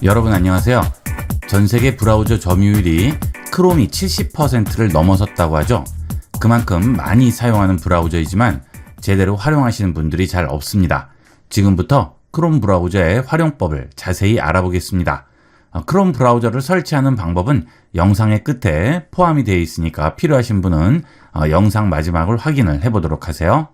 여러분 안녕하세요. 전세계 브라우저 점유율이 크롬이 70%를 넘어섰다고 하죠. 그만큼 많이 사용하는 브라우저이지만 제대로 활용하시는 분들이 잘 없습니다. 지금부터 크롬 브라우저의 활용법을 자세히 알아보겠습니다. 크롬 브라우저를 설치하는 방법은 영상의 끝에 포함이 되어 있으니까 필요하신 분은 영상 마지막을 확인을 해보도록 하세요.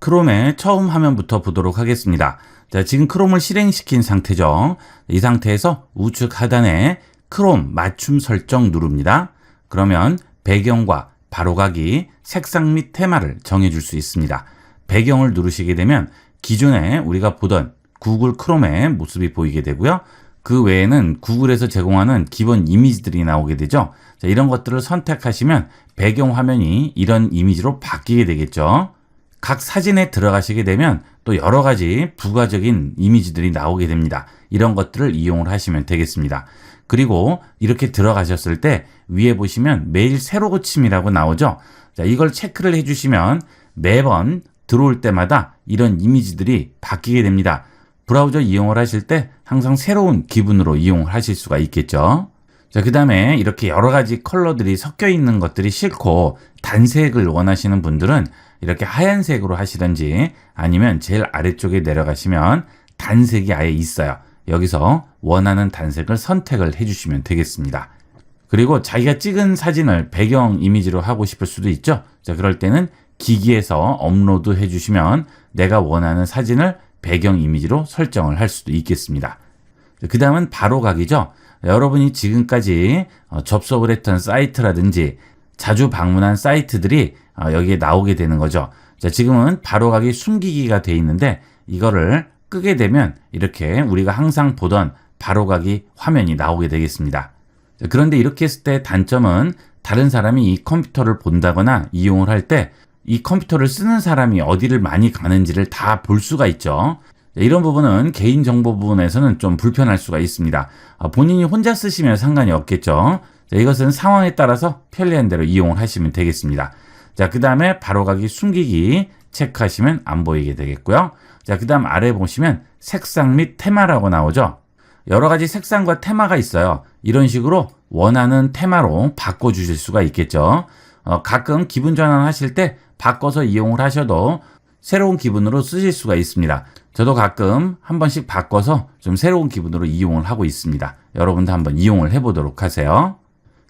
크롬의 처음 화면부터 보도록 하겠습니다. 자, 지금 크롬을 실행시킨 상태죠. 이 상태에서 우측 하단에 크롬 맞춤 설정 누릅니다. 그러면 배경과 바로가기, 색상 및 테마를 정해줄 수 있습니다. 배경을 누르시게 되면 기존에 우리가 보던 구글 크롬의 모습이 보이게 되고요. 그 외에는 구글에서 제공하는 기본 이미지들이 나오게 되죠. 자, 이런 것들을 선택하시면 배경 화면이 이런 이미지로 바뀌게 되겠죠. 각 사진에 들어가시게 되면 또 여러 가지 부가적인 이미지들이 나오게 됩니다. 이런 것들을 이용을 하시면 되겠습니다. 그리고 이렇게 들어가셨을 때 위에 보시면 매일 새로 고침이라고 나오죠. 자, 이걸 체크를 해주시면 매번 들어올 때마다 이런 이미지들이 바뀌게 됩니다. 브라우저 이용을 하실 때 항상 새로운 기분으로 이용을 하실 수가 있겠죠. 자, 그 다음에 이렇게 여러 가지 컬러들이 섞여 있는 것들이 싫고 단색을 원하시는 분들은 이렇게 하얀색으로 하시든지 아니면 제일 아래쪽에 내려가시면 단색이 아예 있어요. 여기서 원하는 단색을 선택을 해주시면 되겠습니다. 그리고 자기가 찍은 사진을 배경 이미지로 하고 싶을 수도 있죠. 자, 그럴 때는 기기에서 업로드 해주시면 내가 원하는 사진을 배경 이미지로 설정을 할 수도 있겠습니다. 그 다음은 바로가기죠. 여러분이 지금까지 접속을 했던 사이트라든지 자주 방문한 사이트들이 여기에 나오게 되는 거죠. 자, 지금은 바로가기 숨기기가 돼 있는데 이거를 끄게 되면 이렇게 우리가 항상 보던 바로가기 화면이 나오게 되겠습니다. 자, 그런데 이렇게 했을 때 단점은 다른 사람이 이 컴퓨터를 본다거나 이용을 할 때 이 컴퓨터를 쓰는 사람이 어디를 많이 가는지를 다 볼 수가 있죠. 이런 부분은 개인정보 부분에서는 좀 불편할 수가 있습니다. 본인이 혼자 쓰시면 상관이 없겠죠. 자, 이것은 상황에 따라서 편리한 대로 이용을 하시면 되겠습니다. 자, 그 다음에 바로가기 숨기기 체크하시면 안 보이게 되겠고요. 자, 그 다음 아래 보시면 색상 및 테마라고 나오죠. 여러 가지 색상과 테마가 있어요. 이런 식으로 원하는 테마로 바꿔주실 수가 있겠죠. 가끔 기분 전환하실 때 바꿔서 이용을 하셔도 새로운 기분으로 쓰실 수가 있습니다. 저도 가끔 한 번씩 바꿔서 좀 새로운 기분으로 이용을 하고 있습니다. 여러분도 한번 이용을 해보도록 하세요.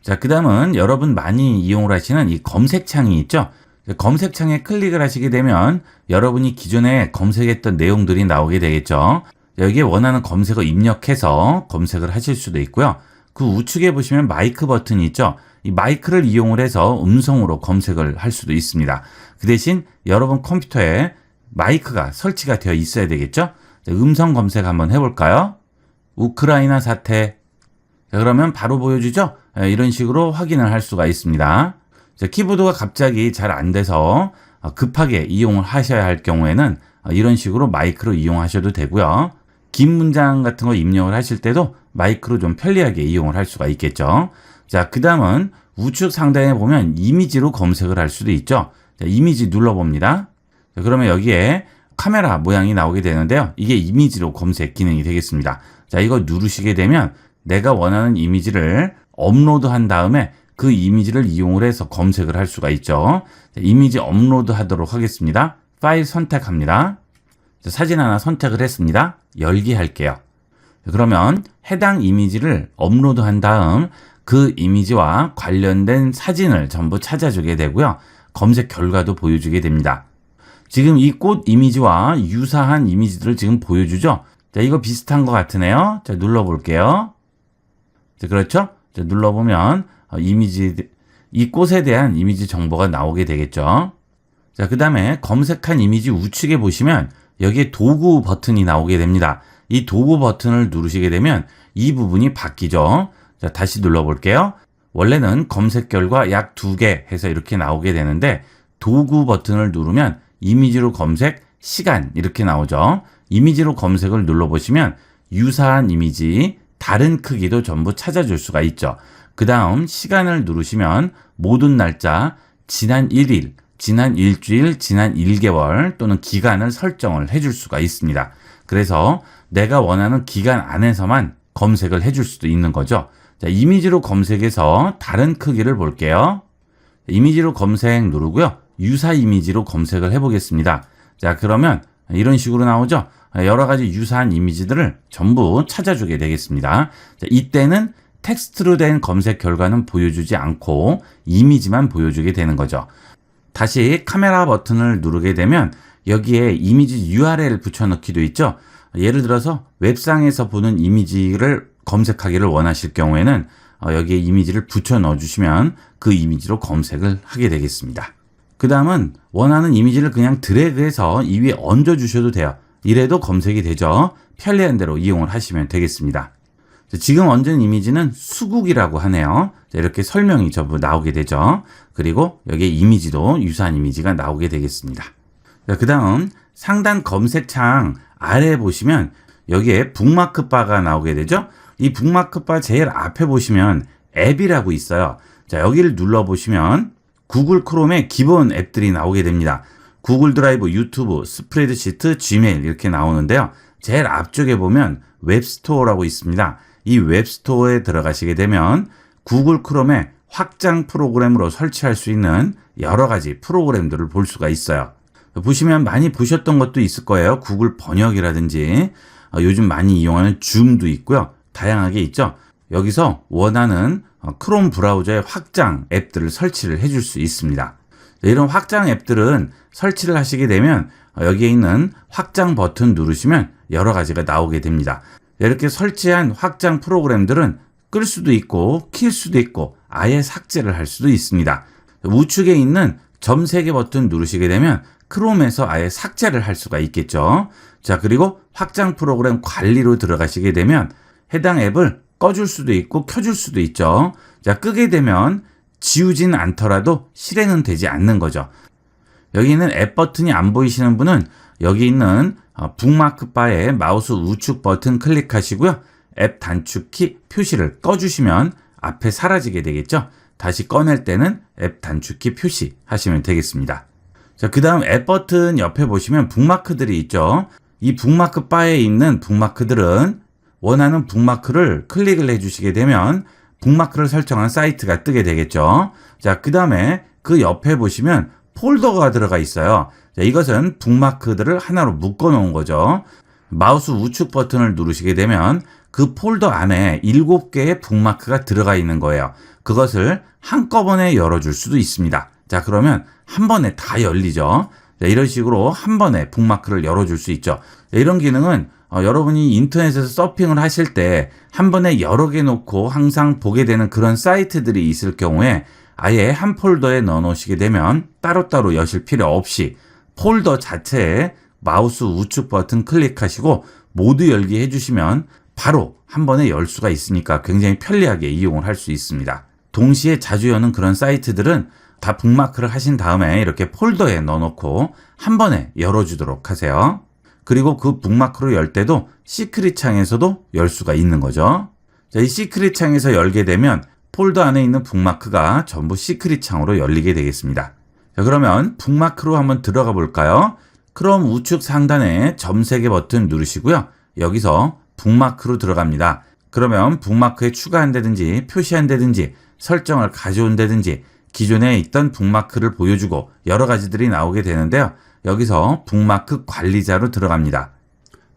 자, 그 다음은 여러분 많이 이용을 하시는 이 검색창이 있죠. 검색창에 클릭을 하시게 되면 여러분이 기존에 검색했던 내용들이 나오게 되겠죠. 여기에 원하는 검색어 입력해서 검색을 하실 수도 있고요. 그 우측에 보시면 마이크 버튼이 있죠. 이 마이크를 이용을 해서 음성으로 검색을 할 수도 있습니다. 그 대신 여러분 컴퓨터에 마이크가 설치가 되어 있어야 되겠죠. 자, 음성 검색 한번 해볼까요? 우크라이나 사태. 자, 그러면 바로 보여주죠. 이런 식으로 확인을 할 수가 있습니다. 자, 키보드가 갑자기 잘 안 돼서 급하게 이용을 하셔야 할 경우에는 이런 식으로 마이크로 이용하셔도 되고요. 긴 문장 같은 거 입력을 하실 때도 마이크로 좀 편리하게 이용을 할 수가 있겠죠. 자, 그 다음은 우측 상단에 보면 이미지로 검색을 할 수도 있죠. 자, 이미지 눌러봅니다. 자, 그러면 여기에 카메라 모양이 나오게 되는데요. 이게 이미지로 검색 기능이 되겠습니다. 자, 이거 누르시게 되면 내가 원하는 이미지를 업로드한 다음에 그 이미지를 이용을 해서 검색을 할 수가 있죠. 자, 이미지 업로드 하도록 하겠습니다. 파일 선택합니다. 자, 사진 하나 선택을 했습니다. 열기 할게요. 자, 그러면 해당 이미지를 업로드한 다음 그 이미지와 관련된 사진을 전부 찾아주게 되고요. 검색 결과도 보여주게 됩니다. 지금 이 꽃 이미지와 유사한 이미지들을 지금 보여주죠. 자, 이거 비슷한 것 같으네요. 자, 눌러볼게요. 자, 그렇죠? 자, 눌러보면 이 꽃에 대한 이미지 정보가 나오게 되겠죠. 자, 그 다음에 검색한 이미지 우측에 보시면 여기에 도구 버튼이 나오게 됩니다. 이 도구 버튼을 누르시게 되면 이 부분이 바뀌죠. 자, 다시 눌러볼게요. 원래는 검색 결과 약 2개 해서 이렇게 나오게 되는데 도구 버튼을 누르면 이미지로 검색, 시간 이렇게 나오죠. 이미지로 검색을 눌러보시면 유사한 이미지, 다른 크기도 전부 찾아줄 수가 있죠. 그 다음 시간을 누르시면 모든 날짜, 지난 1일, 지난 일주일, 지난 1개월 또는 기간을 설정을 해줄 수가 있습니다. 그래서 내가 원하는 기간 안에서만 검색을 해줄 수도 있는 거죠. 자, 이미지로 검색해서 다른 크기를 볼게요. 이미지로 검색 누르고요. 유사 이미지로 검색을 해보겠습니다. 자, 그러면 이런 식으로 나오죠. 여러 가지 유사한 이미지들을 전부 찾아주게 되겠습니다. 자, 이때는 텍스트로 된 검색 결과는 보여주지 않고 이미지만 보여주게 되는 거죠. 다시 카메라 버튼을 누르게 되면 여기에 이미지 URL 붙여넣기도 있죠. 예를 들어서 웹상에서 보는 이미지를 검색하기를 원하실 경우에는 여기에 이미지를 붙여 넣어주시면 그 이미지로 검색을 하게 되겠습니다. 그 다음은 원하는 이미지를 그냥 드래그해서 이 위에 얹어주셔도 돼요. 이래도 검색이 되죠. 편리한 대로 이용을 하시면 되겠습니다. 지금 얹은 이미지는 수국이라고 하네요. 이렇게 설명이 전부 나오게 되죠. 그리고 여기에 이미지도 유사한 이미지가 나오게 되겠습니다. 그 다음 상단 검색창 아래에 보시면 여기에 북마크 바가 나오게 되죠. 이 북마크 바 제일 앞에 보시면 앱이라고 있어요. 자, 여기를 눌러보시면 구글 크롬의 기본 앱들이 나오게 됩니다. 구글 드라이브, 유튜브, 스프레드시트, 지메일 이렇게 나오는데요. 제일 앞쪽에 보면 웹스토어라고 있습니다. 이 웹스토어에 들어가시게 되면 구글 크롬의 확장 프로그램으로 설치할 수 있는 여러 가지 프로그램들을 볼 수가 있어요. 보시면 많이 보셨던 것도 있을 거예요. 구글 번역이라든지 요즘 많이 이용하는 줌도 있고요. 다양하게 있죠. 여기서 원하는 크롬 브라우저의 확장 앱들을 설치를 해줄 수 있습니다. 이런 확장 앱들은 설치를 하시게 되면 여기에 있는 확장 버튼 누르시면 여러 가지가 나오게 됩니다. 이렇게 설치한 확장 프로그램들은 끌 수도 있고 킬 수도 있고 아예 삭제를 할 수도 있습니다. 우측에 있는 점 3개 버튼 누르시게 되면 크롬에서 아예 삭제를 할 수가 있겠죠. 자, 그리고 확장 프로그램 관리로 들어가시게 되면 해당 앱을 꺼줄 수도 있고 켜줄 수도 있죠. 자, 끄게 되면 지우진 않더라도 실행은 되지 않는 거죠. 여기 있는 앱 버튼이 안 보이시는 분은 여기 있는 북마크 바에 마우스 우측 버튼 클릭하시고요. 앱 단축키 표시를 꺼주시면 앞에 사라지게 되겠죠. 다시 꺼낼 때는 앱 단축키 표시 하시면 되겠습니다. 자, 그 다음 앱 버튼 옆에 보시면 북마크들이 있죠. 이 북마크 바에 있는 북마크들은 원하는 북마크를 클릭을 해주시게 되면 북마크를 설정한 사이트가 뜨게 되겠죠. 자, 그 다음에 그 옆에 보시면 폴더가 들어가 있어요. 자, 이것은 북마크들을 하나로 묶어 놓은 거죠. 마우스 우측 버튼을 누르시게 되면 그 폴더 안에 7개의 북마크가 들어가 있는 거예요. 그것을 한꺼번에 열어줄 수도 있습니다. 자, 그러면 한 번에 다 열리죠. 자, 이런 식으로 한 번에 북마크를 열어줄 수 있죠. 자, 이런 기능은 여러분이 인터넷에서 서핑을 하실 때 한 번에 여러 개 놓고 항상 보게 되는 그런 사이트들이 있을 경우에 아예 한 폴더에 넣어 놓으시게 되면 따로따로 여실 필요 없이 폴더 자체에 마우스 우측 버튼 클릭하시고 모두 열기 해주시면 바로 한 번에 열 수가 있으니까 굉장히 편리하게 이용을 할 수 있습니다. 동시에 자주 여는 그런 사이트들은 다 북마크를 하신 다음에 이렇게 폴더에 넣어놓고 한 번에 열어주도록 하세요. 그리고 그 북마크로 열 때도 시크릿 창에서도 열 수가 있는 거죠. 자, 이 시크릿 창에서 열게 되면 폴더 안에 있는 북마크가 전부 시크릿 창으로 열리게 되겠습니다. 자, 그러면 북마크로 한번 들어가 볼까요? 크롬 우측 상단에 점 3개 버튼 누르시고요. 여기서 북마크로 들어갑니다. 그러면 북마크에 추가한다든지 표시한다든지 설정을 가져온다든지 기존에 있던 북마크를 보여주고 여러 가지들이 나오게 되는데요. 여기서 북마크 관리자로 들어갑니다.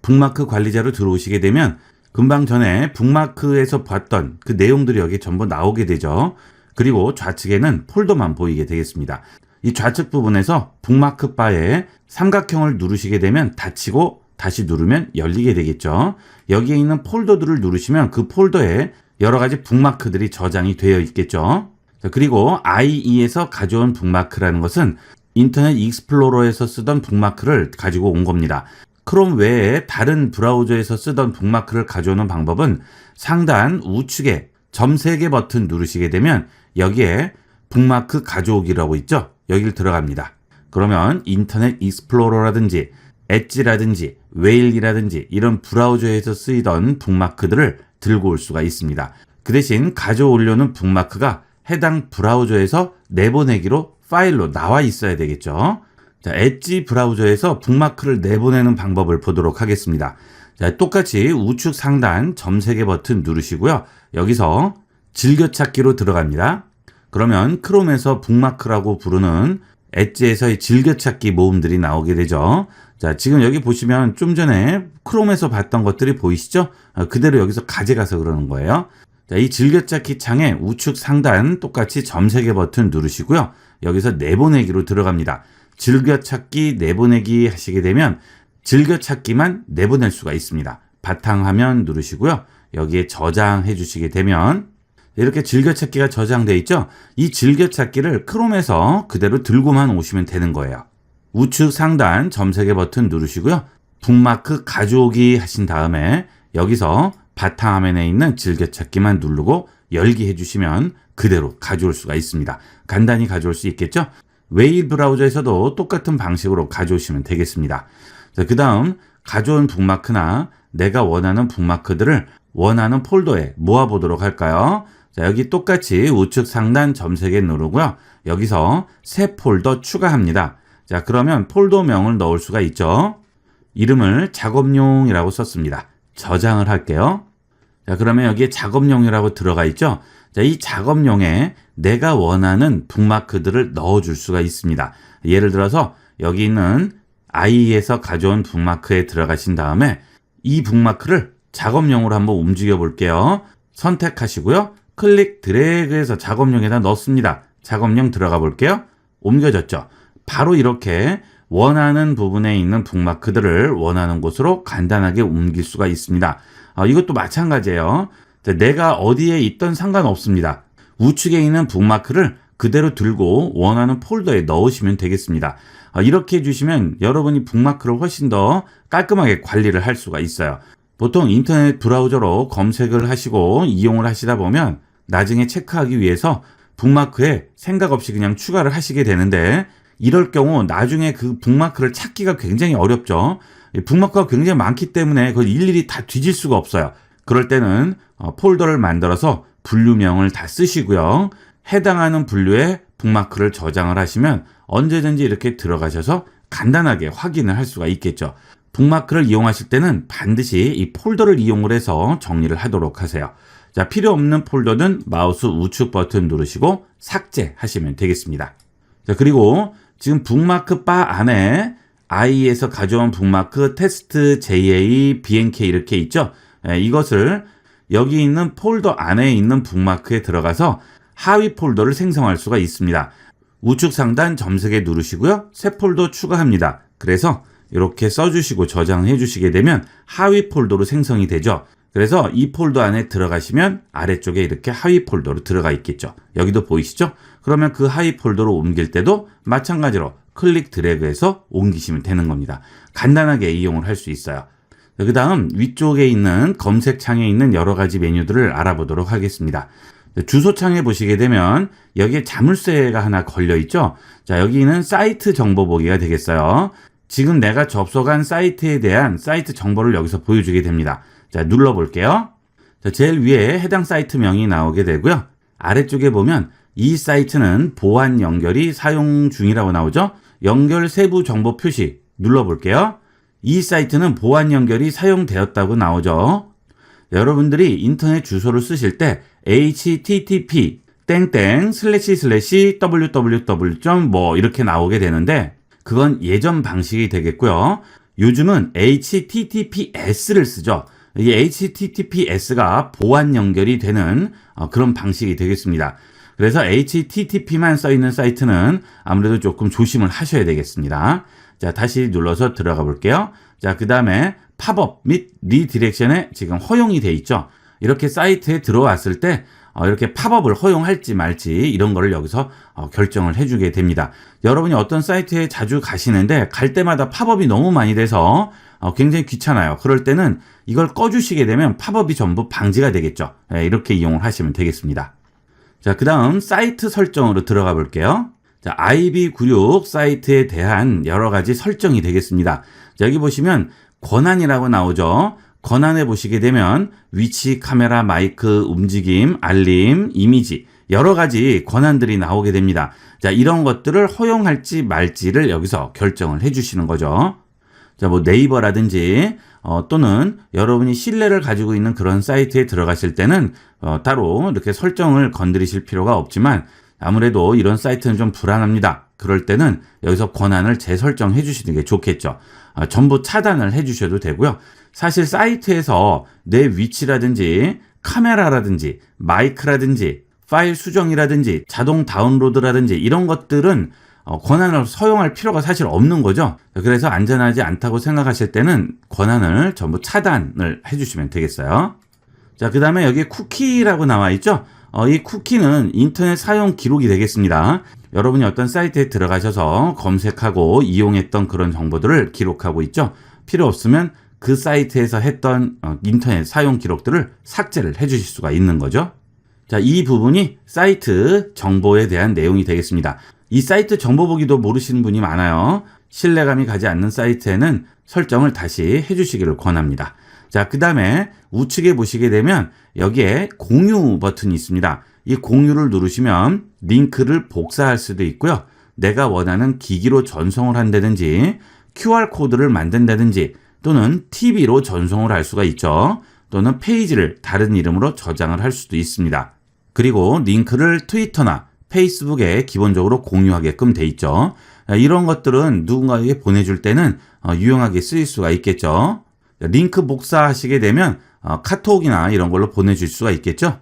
북마크 관리자로 들어오시게 되면 금방 전에 북마크에서 봤던 그 내용들이 여기 전부 나오게 되죠. 그리고 좌측에는 폴더만 보이게 되겠습니다. 이 좌측 부분에서 북마크 바에 삼각형을 누르시게 되면 닫히고 다시 누르면 열리게 되겠죠. 여기에 있는 폴더들을 누르시면 그 폴더에 여러 가지 북마크들이 저장이 되어 있겠죠. 그리고 IE에서 가져온 북마크라는 것은 인터넷 익스플로러에서 쓰던 북마크를 가지고 온 겁니다. 크롬 외에 다른 브라우저에서 쓰던 북마크를 가져오는 방법은 상단 우측에 점 3개 버튼 누르시게 되면 여기에 북마크 가져오기라고 있죠. 여기를 들어갑니다. 그러면 인터넷 익스플로러라든지 엣지라든지 웨일이라든지 이런 브라우저에서 쓰이던 북마크들을 들고 올 수가 있습니다. 그 대신 가져오려는 북마크가 해당 브라우저에서 내보내기로 파일로 나와 있어야 되겠죠. 자, 엣지 브라우저에서 북마크를 내보내는 방법을 보도록 하겠습니다. 자, 똑같이 우측 상단 점 3개 버튼 누르시고요. 여기서 즐겨찾기로 들어갑니다. 그러면 크롬에서 북마크라고 부르는 엣지에서의 즐겨찾기 모음들이 나오게 되죠. 자, 지금 여기 보시면 좀 전에 크롬에서 봤던 것들이 보이시죠? 그대로 여기서 가져가서 그러는 거예요. 자, 이 즐겨찾기 창에 우측 상단 똑같이 점 3개 버튼 누르시고요. 여기서 내보내기로 들어갑니다. 즐겨찾기 내보내기 하시게 되면 즐겨찾기만 내보낼 수가 있습니다. 바탕화면 누르시고요. 여기에 저장해 주시게 되면 이렇게 즐겨찾기가 저장돼 있죠? 이 즐겨찾기를 크롬에서 그대로 들고만 오시면 되는 거예요. 우측 상단 점 3개 버튼 누르시고요. 북마크 가져오기 하신 다음에 여기서 바탕화면에 있는 즐겨찾기만 누르고 열기 해주시면 그대로 가져올 수가 있습니다. 간단히 가져올 수 있겠죠? 웨일 브라우저에서도 똑같은 방식으로 가져오시면 되겠습니다. 자, 그 다음 가져온 북마크나 내가 원하는 북마크들을 원하는 폴더에 모아보도록 할까요? 자, 여기 똑같이 우측 상단 점 3개 누르고요. 여기서 새 폴더 추가합니다. 자, 그러면 폴더명을 넣을 수가 있죠. 이름을 작업용이라고 썼습니다. 저장을 할게요. 자, 그러면 여기에 작업용이라고 들어가 있죠. 자, 이 작업용에 내가 원하는 북마크들을 넣어줄 수가 있습니다. 예를 들어서 여기 있는 i에서 가져온 북마크에 들어가신 다음에 이 북마크를 작업용으로 한번 움직여 볼게요. 선택하시고요. 클릭 드래그해서 작업용에다 넣습니다. 작업용 들어가 볼게요. 옮겨졌죠. 바로 이렇게 원하는 부분에 있는 북마크들을 원하는 곳으로 간단하게 옮길 수가 있습니다. 이것도 마찬가지예요. 내가 어디에 있던 상관없습니다. 우측에 있는 북마크를 그대로 들고 원하는 폴더에 넣으시면 되겠습니다. 이렇게 해주시면 여러분이 북마크를 훨씬 더 깔끔하게 관리를 할 수가 있어요. 보통 인터넷 브라우저로 검색을 하시고 이용을 하시다 보면 나중에 체크하기 위해서 북마크에 생각 없이 그냥 추가를 하시게 되는데 이럴 경우 나중에 그 북마크를 찾기가 굉장히 어렵죠. 북마크가 굉장히 많기 때문에 그걸 일일이 다 뒤질 수가 없어요. 그럴 때는 폴더를 만들어서 분류명을 다 쓰시고요. 해당하는 분류에 북마크를 저장을 하시면 언제든지 이렇게 들어가셔서 간단하게 확인을 할 수가 있겠죠. 북마크를 이용하실 때는 반드시 이 폴더를 이용을 해서 정리를 하도록 하세요. 자, 필요 없는 폴더는 마우스 우측 버튼 누르시고 삭제하시면 되겠습니다. 자, 그리고 지금 북마크 바 안에 i에서 가져온 북마크 테스트 JA BNK 이렇게 있죠. 이것을 여기 있는 폴더 안에 있는 북마크에 들어가서 하위 폴더를 생성할 수가 있습니다. 우측 상단 점 3개 누르시고요. 새 폴더 추가합니다. 그래서 이렇게 써주시고 저장해 주시게 되면 하위 폴더로 생성이 되죠. 그래서 이 폴더 안에 들어가시면 아래쪽에 이렇게 하위 폴더로 들어가 있겠죠. 여기도 보이시죠? 그러면 그 하위 폴더로 옮길 때도 마찬가지로 클릭 드래그해서 옮기시면 되는 겁니다. 간단하게 이용을 할 수 있어요. 그 다음 위쪽에 있는 검색창에 있는 여러 가지 메뉴들을 알아보도록 하겠습니다. 주소창에 보시게 되면 여기에 자물쇠가 하나 걸려 있죠. 자, 여기는 사이트 정보 보기가 되겠어요. 지금 내가 접속한 사이트에 대한 사이트 정보를 여기서 보여주게 됩니다. 자, 눌러볼게요. 자, 제일 위에 해당 사이트명이 나오게 되고요. 아래쪽에 보면 이 사이트는 보안 연결이 사용 중이라고 나오죠. 연결 세부 정보 표시 눌러볼게요. 이 사이트는 보안 연결이 사용되었다고 나오죠. 여러분들이 인터넷 주소를 쓰실 때 http www. 뭐 이렇게 나오게 되는데 그건 예전 방식이 되겠고요. 요즘은 https를 쓰죠. 이 https가 보안 연결이 되는 그런 방식이 되겠습니다. 그래서 http만 써 있는 사이트는 아무래도 조금 조심을 하셔야 되겠습니다. 자, 다시 눌러서 들어가 볼게요. 자, 그 다음에 팝업 및 리디렉션에 지금 허용이 돼 있죠. 이렇게 사이트에 들어왔을 때 이렇게 팝업을 허용할지 말지 이런 거를 여기서 결정을 해주게 됩니다. 여러분이 어떤 사이트에 자주 가시는데 갈 때마다 팝업이 너무 많이 돼서 굉장히 귀찮아요. 그럴 때는 이걸 꺼주시게 되면 팝업이 전부 방지가 되겠죠. 이렇게 이용을 하시면 되겠습니다. 자, 그 다음 사이트 설정으로 들어가 볼게요. 자, IB96 사이트에 대한 여러 가지 설정이 되겠습니다. 자, 여기 보시면 권한이라고 나오죠. 권한에 보시게 되면 위치, 카메라, 마이크, 움직임, 알림, 이미지 여러 가지 권한들이 나오게 됩니다. 자, 이런 것들을 허용할지 말지를 여기서 결정을 해주시는 거죠. 자, 뭐 네이버라든지 또는 여러분이 신뢰를 가지고 있는 그런 사이트에 들어가실 때는 따로 이렇게 설정을 건드리실 필요가 없지만 아무래도 이런 사이트는 좀 불안합니다. 그럴 때는 여기서 권한을 재설정해 주시는 게 좋겠죠. 전부 차단을 해 주셔도 되고요. 사실 사이트에서 내 위치라든지 카메라라든지 마이크라든지 파일 수정이라든지 자동 다운로드라든지 이런 것들은 권한을 허용할 필요가 사실 없는 거죠. 그래서 안전하지 않다고 생각하실 때는 권한을 전부 차단을 해주시면 되겠어요. 자, 그 다음에 여기 쿠키라고 나와 있죠. 이 쿠키는 인터넷 사용 기록이 되겠습니다. 여러분이 어떤 사이트에 들어가셔서 검색하고 이용했던 그런 정보들을 기록하고 있죠. 필요 없으면 그 사이트에서 했던 인터넷 사용 기록들을 삭제를 해주실 수가 있는 거죠. 자, 이 부분이 사이트 정보에 대한 내용이 되겠습니다. 이 사이트 정보 보기도 모르시는 분이 많아요. 신뢰감이 가지 않는 사이트에는 설정을 다시 해주시기를 권합니다. 자, 그 다음에 우측에 보시게 되면 여기에 공유 버튼이 있습니다. 이 공유를 누르시면 링크를 복사할 수도 있고요. 내가 원하는 기기로 전송을 한다든지 QR코드를 만든다든지 또는 TV로 전송을 할 수가 있죠. 또는 페이지를 다른 이름으로 저장을 할 수도 있습니다. 그리고 링크를 트위터나 페이스북에 기본적으로 공유하게끔 돼 있죠. 이런 것들은 누군가에게 보내줄 때는 유용하게 쓰일 수가 있겠죠. 링크 복사하시게 되면 카톡이나 이런 걸로 보내줄 수가 있겠죠.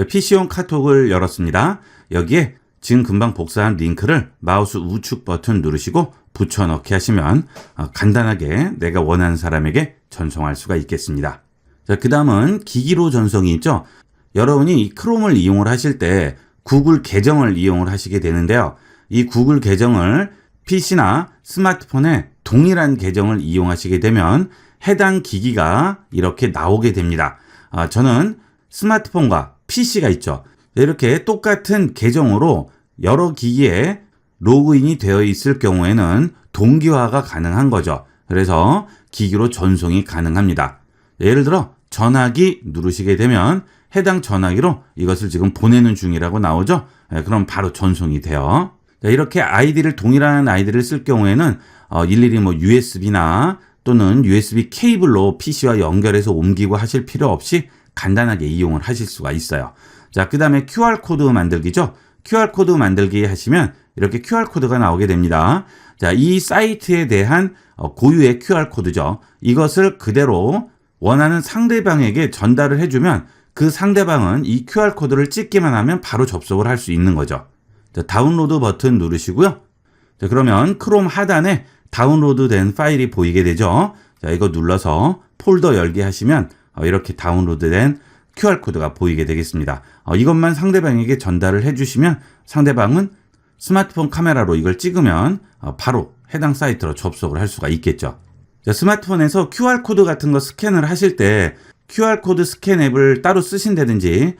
PC용 카톡을 열었습니다. 여기에 지금 금방 복사한 링크를 마우스 우측 버튼 누르시고 붙여넣기 하시면 간단하게 내가 원하는 사람에게 전송할 수가 있겠습니다. 자, 그 다음은 기기로 전송이 있죠. 여러분이 이 크롬을 이용을 하실 때 구글 계정을 이용을 하시게 되는데요. 이 구글 계정을 PC나 스마트폰에 동일한 계정을 이용하시게 되면 해당 기기가 이렇게 나오게 됩니다. 저는 스마트폰과 PC가 있죠. 이렇게 똑같은 계정으로 여러 기기에 로그인이 되어 있을 경우에는 동기화가 가능한 거죠. 그래서 기기로 전송이 가능합니다. 예를 들어 전화기 누르시게 되면 해당 전화기로 이것을 지금 보내는 중이라고 나오죠. 그럼 바로 전송이 돼요. 이렇게 아이디를 동일한 아이디를 쓸 경우에는 일일이 뭐 USB나 또는 USB 케이블로 PC와 연결해서 옮기고 하실 필요 없이 간단하게 이용을 하실 수가 있어요. 자, 그 다음에 QR코드 만들기죠. QR코드 만들기 하시면 이렇게 QR코드가 나오게 됩니다. 자, 이 사이트에 대한 고유의 QR코드죠. 이것을 그대로 원하는 상대방에게 전달을 해주면 그 상대방은 이 QR코드를 찍기만 하면 바로 접속을 할 수 있는 거죠. 자, 다운로드 버튼 누르시고요. 자, 그러면 크롬 하단에 다운로드된 파일이 보이게 되죠. 자, 이거 눌러서 폴더 열기 하시면 이렇게 다운로드된 QR코드가 보이게 되겠습니다. 이것만 상대방에게 전달을 해주시면 상대방은 스마트폰 카메라로 이걸 찍으면 바로 해당 사이트로 접속을 할 수가 있겠죠. 자, 스마트폰에서 QR코드 같은 거 스캔을 하실 때 QR코드 스캔 앱을 따로 쓰신다든지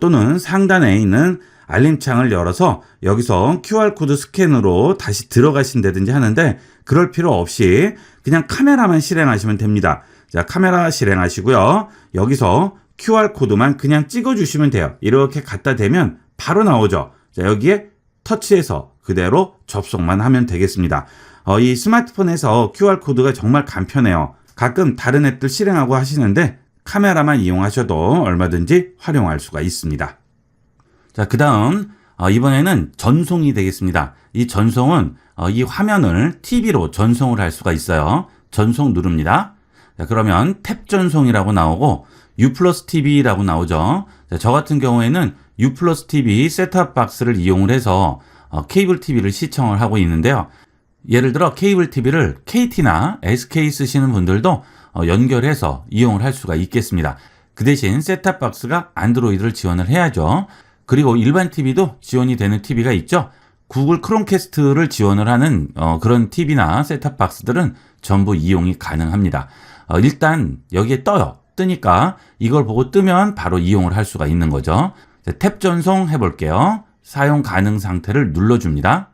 또는 상단에 있는 알림창을 열어서 여기서 QR코드 스캔으로 다시 들어가신다든지 하는데 그럴 필요 없이 그냥 카메라만 실행하시면 됩니다. 자, 카메라 실행하시고요. 여기서 QR코드만 그냥 찍어주시면 돼요. 이렇게 갖다 대면 바로 나오죠. 자, 여기에 터치해서 그대로 접속만 하면 되겠습니다. 이 스마트폰에서 QR코드가 정말 간편해요. 가끔 다른 앱들 실행하고 하시는데 카메라만 이용하셔도 얼마든지 활용할 수가 있습니다. 자, 그 다음 이번에는 전송이 되겠습니다. 이 전송은 이 화면을 TV로 전송을 할 수가 있어요. 전송 누릅니다. 자, 그러면 탭 전송이라고 나오고 U 플러스 TV라고 나오죠. 자, 저 같은 경우에는 U 플러스 TV 셋탑 박스를 이용을 해서 케이블 TV를 시청을 하고 있는데요. 예를 들어 케이블 TV를 KT나 SK 쓰시는 분들도 연결해서 이용을 할 수가 있겠습니다. 그 대신 셋탑 박스가 안드로이드를 지원을 해야죠. 그리고 일반 TV도 지원이 되는 TV가 있죠. 구글 크롬캐스트를 지원을 하는 그런 TV나 셋탑 박스들은 전부 이용이 가능합니다. 일단 여기에 떠요. 뜨니까 이걸 보고 뜨면 바로 이용을 할 수가 있는 거죠. 탭 전송 해볼게요. 사용 가능 상태를 눌러줍니다.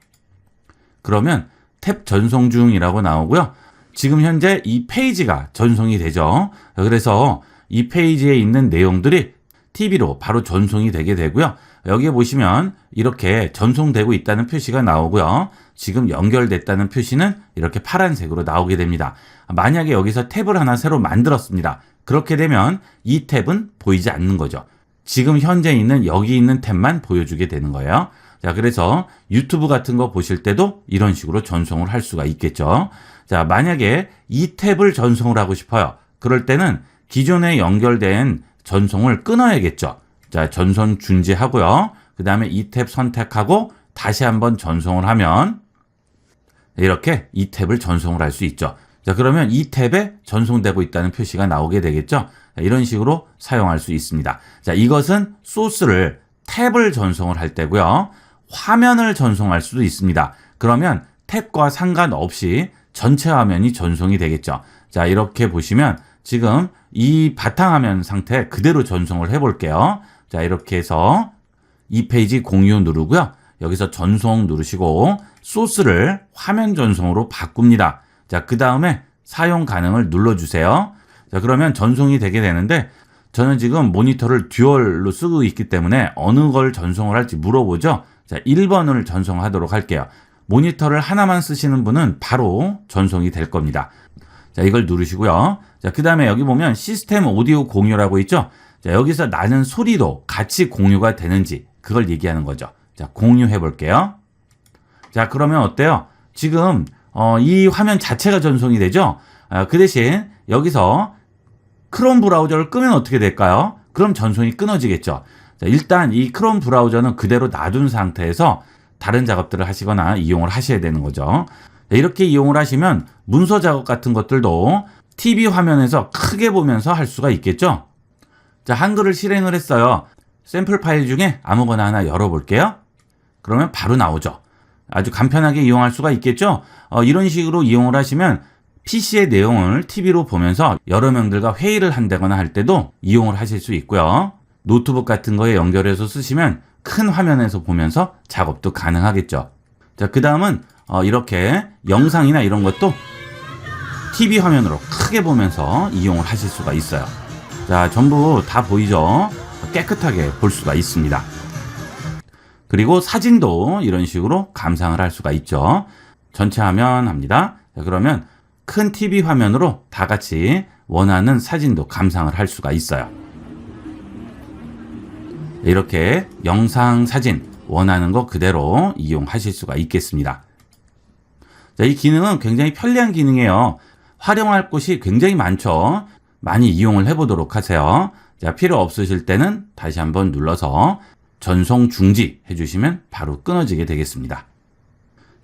그러면 탭 전송 중이라고 나오고요. 지금 현재 이 페이지가 전송이 되죠. 그래서 이 페이지에 있는 내용들이 TV로 바로 전송이 되게 되고요. 여기에 보시면 이렇게 전송되고 있다는 표시가 나오고요. 지금 연결됐다는 표시는 이렇게 파란색으로 나오게 됩니다. 만약에 여기서 탭을 하나 새로 만들었습니다. 그렇게 되면 이 탭은 보이지 않는 거죠. 지금 현재 있는 여기 있는 탭만 보여주게 되는 거예요. 자, 그래서 유튜브 같은 거 보실 때도 이런 식으로 전송을 할 수가 있겠죠. 자, 만약에 이 탭을 전송을 하고 싶어요. 그럴 때는 기존에 연결된 전송을 끊어야겠죠. 자, 전송 중지하고요. 그 다음에 이 탭 선택하고 다시 한번 전송을 하면 이렇게 이 탭을 전송을 할 수 있죠. 자, 그러면 이 탭에 전송되고 있다는 표시가 나오게 되겠죠. 자, 이런 식으로 사용할 수 있습니다. 자, 이것은 소스를 탭을 전송을 할 때고요. 화면을 전송할 수도 있습니다. 그러면 탭과 상관없이 전체 화면이 전송이 되겠죠. 자, 이렇게 보시면 지금 이 바탕화면 상태 그대로 전송을 해볼게요. 자, 이렇게 해서 이 페이지 공유 누르고요. 여기서 전송 누르시고 소스를 화면 전송으로 바꿉니다. 자, 그 다음에 사용 가능을 눌러주세요. 자, 그러면 전송이 되게 되는데 저는 지금 모니터를 듀얼로 쓰고 있기 때문에 어느 걸 전송을 할지 물어보죠. 자, 1번을 전송하도록 할게요. 모니터를 하나만 쓰시는 분은 바로 전송이 될 겁니다. 자, 이걸 누르시고요. 자, 그 다음에 여기 보면 시스템 오디오 공유라고 있죠. 자, 여기서 나는 소리도 같이 공유가 되는지 그걸 얘기하는 거죠. 자, 공유해 볼게요. 자, 그러면 어때요? 지금 이 화면 자체가 전송이 되죠. 그 대신 여기서 크롬 브라우저를 끄면 어떻게 될까요? 그럼 전송이 끊어지겠죠. 자, 일단 이 크롬 브라우저는 그대로 놔둔 상태에서 다른 작업들을 하시거나 이용을 하셔야 되는 거죠. 자, 이렇게 이용을 하시면 문서 작업 같은 것들도 TV 화면에서 크게 보면서 할 수가 있겠죠. 자, 한글을 실행을 했어요. 샘플 파일 중에 아무거나 하나 열어볼게요. 그러면 바로 나오죠. 아주 간편하게 이용할 수가 있겠죠. 이런 식으로 이용을 하시면 PC의 내용을 TV로 보면서 여러 명들과 회의를 한다거나 할 때도 이용을 하실 수 있고요. 노트북 같은 거에 연결해서 쓰시면 큰 화면에서 보면서 작업도 가능하겠죠. 자, 그 다음은 이렇게 영상이나 이런 것도 TV 화면으로 크게 보면서 이용을 하실 수가 있어요. 자, 전부 다 보이죠? 깨끗하게 볼 수가 있습니다. 그리고 사진도 이런 식으로 감상을 할 수가 있죠. 전체 화면 합니다. 자, 그러면 큰 TV 화면으로 다 같이 원하는 사진도 감상을 할 수가 있어요. 이렇게 영상, 사진 원하는 거 그대로 이용하실 수가 있겠습니다. 자, 이 기능은 굉장히 편리한 기능이에요. 활용할 곳이 굉장히 많죠. 많이 이용을 해보도록 하세요. 자, 필요 없으실 때는 다시 한번 눌러서 전송 중지 해주시면 바로 끊어지게 되겠습니다.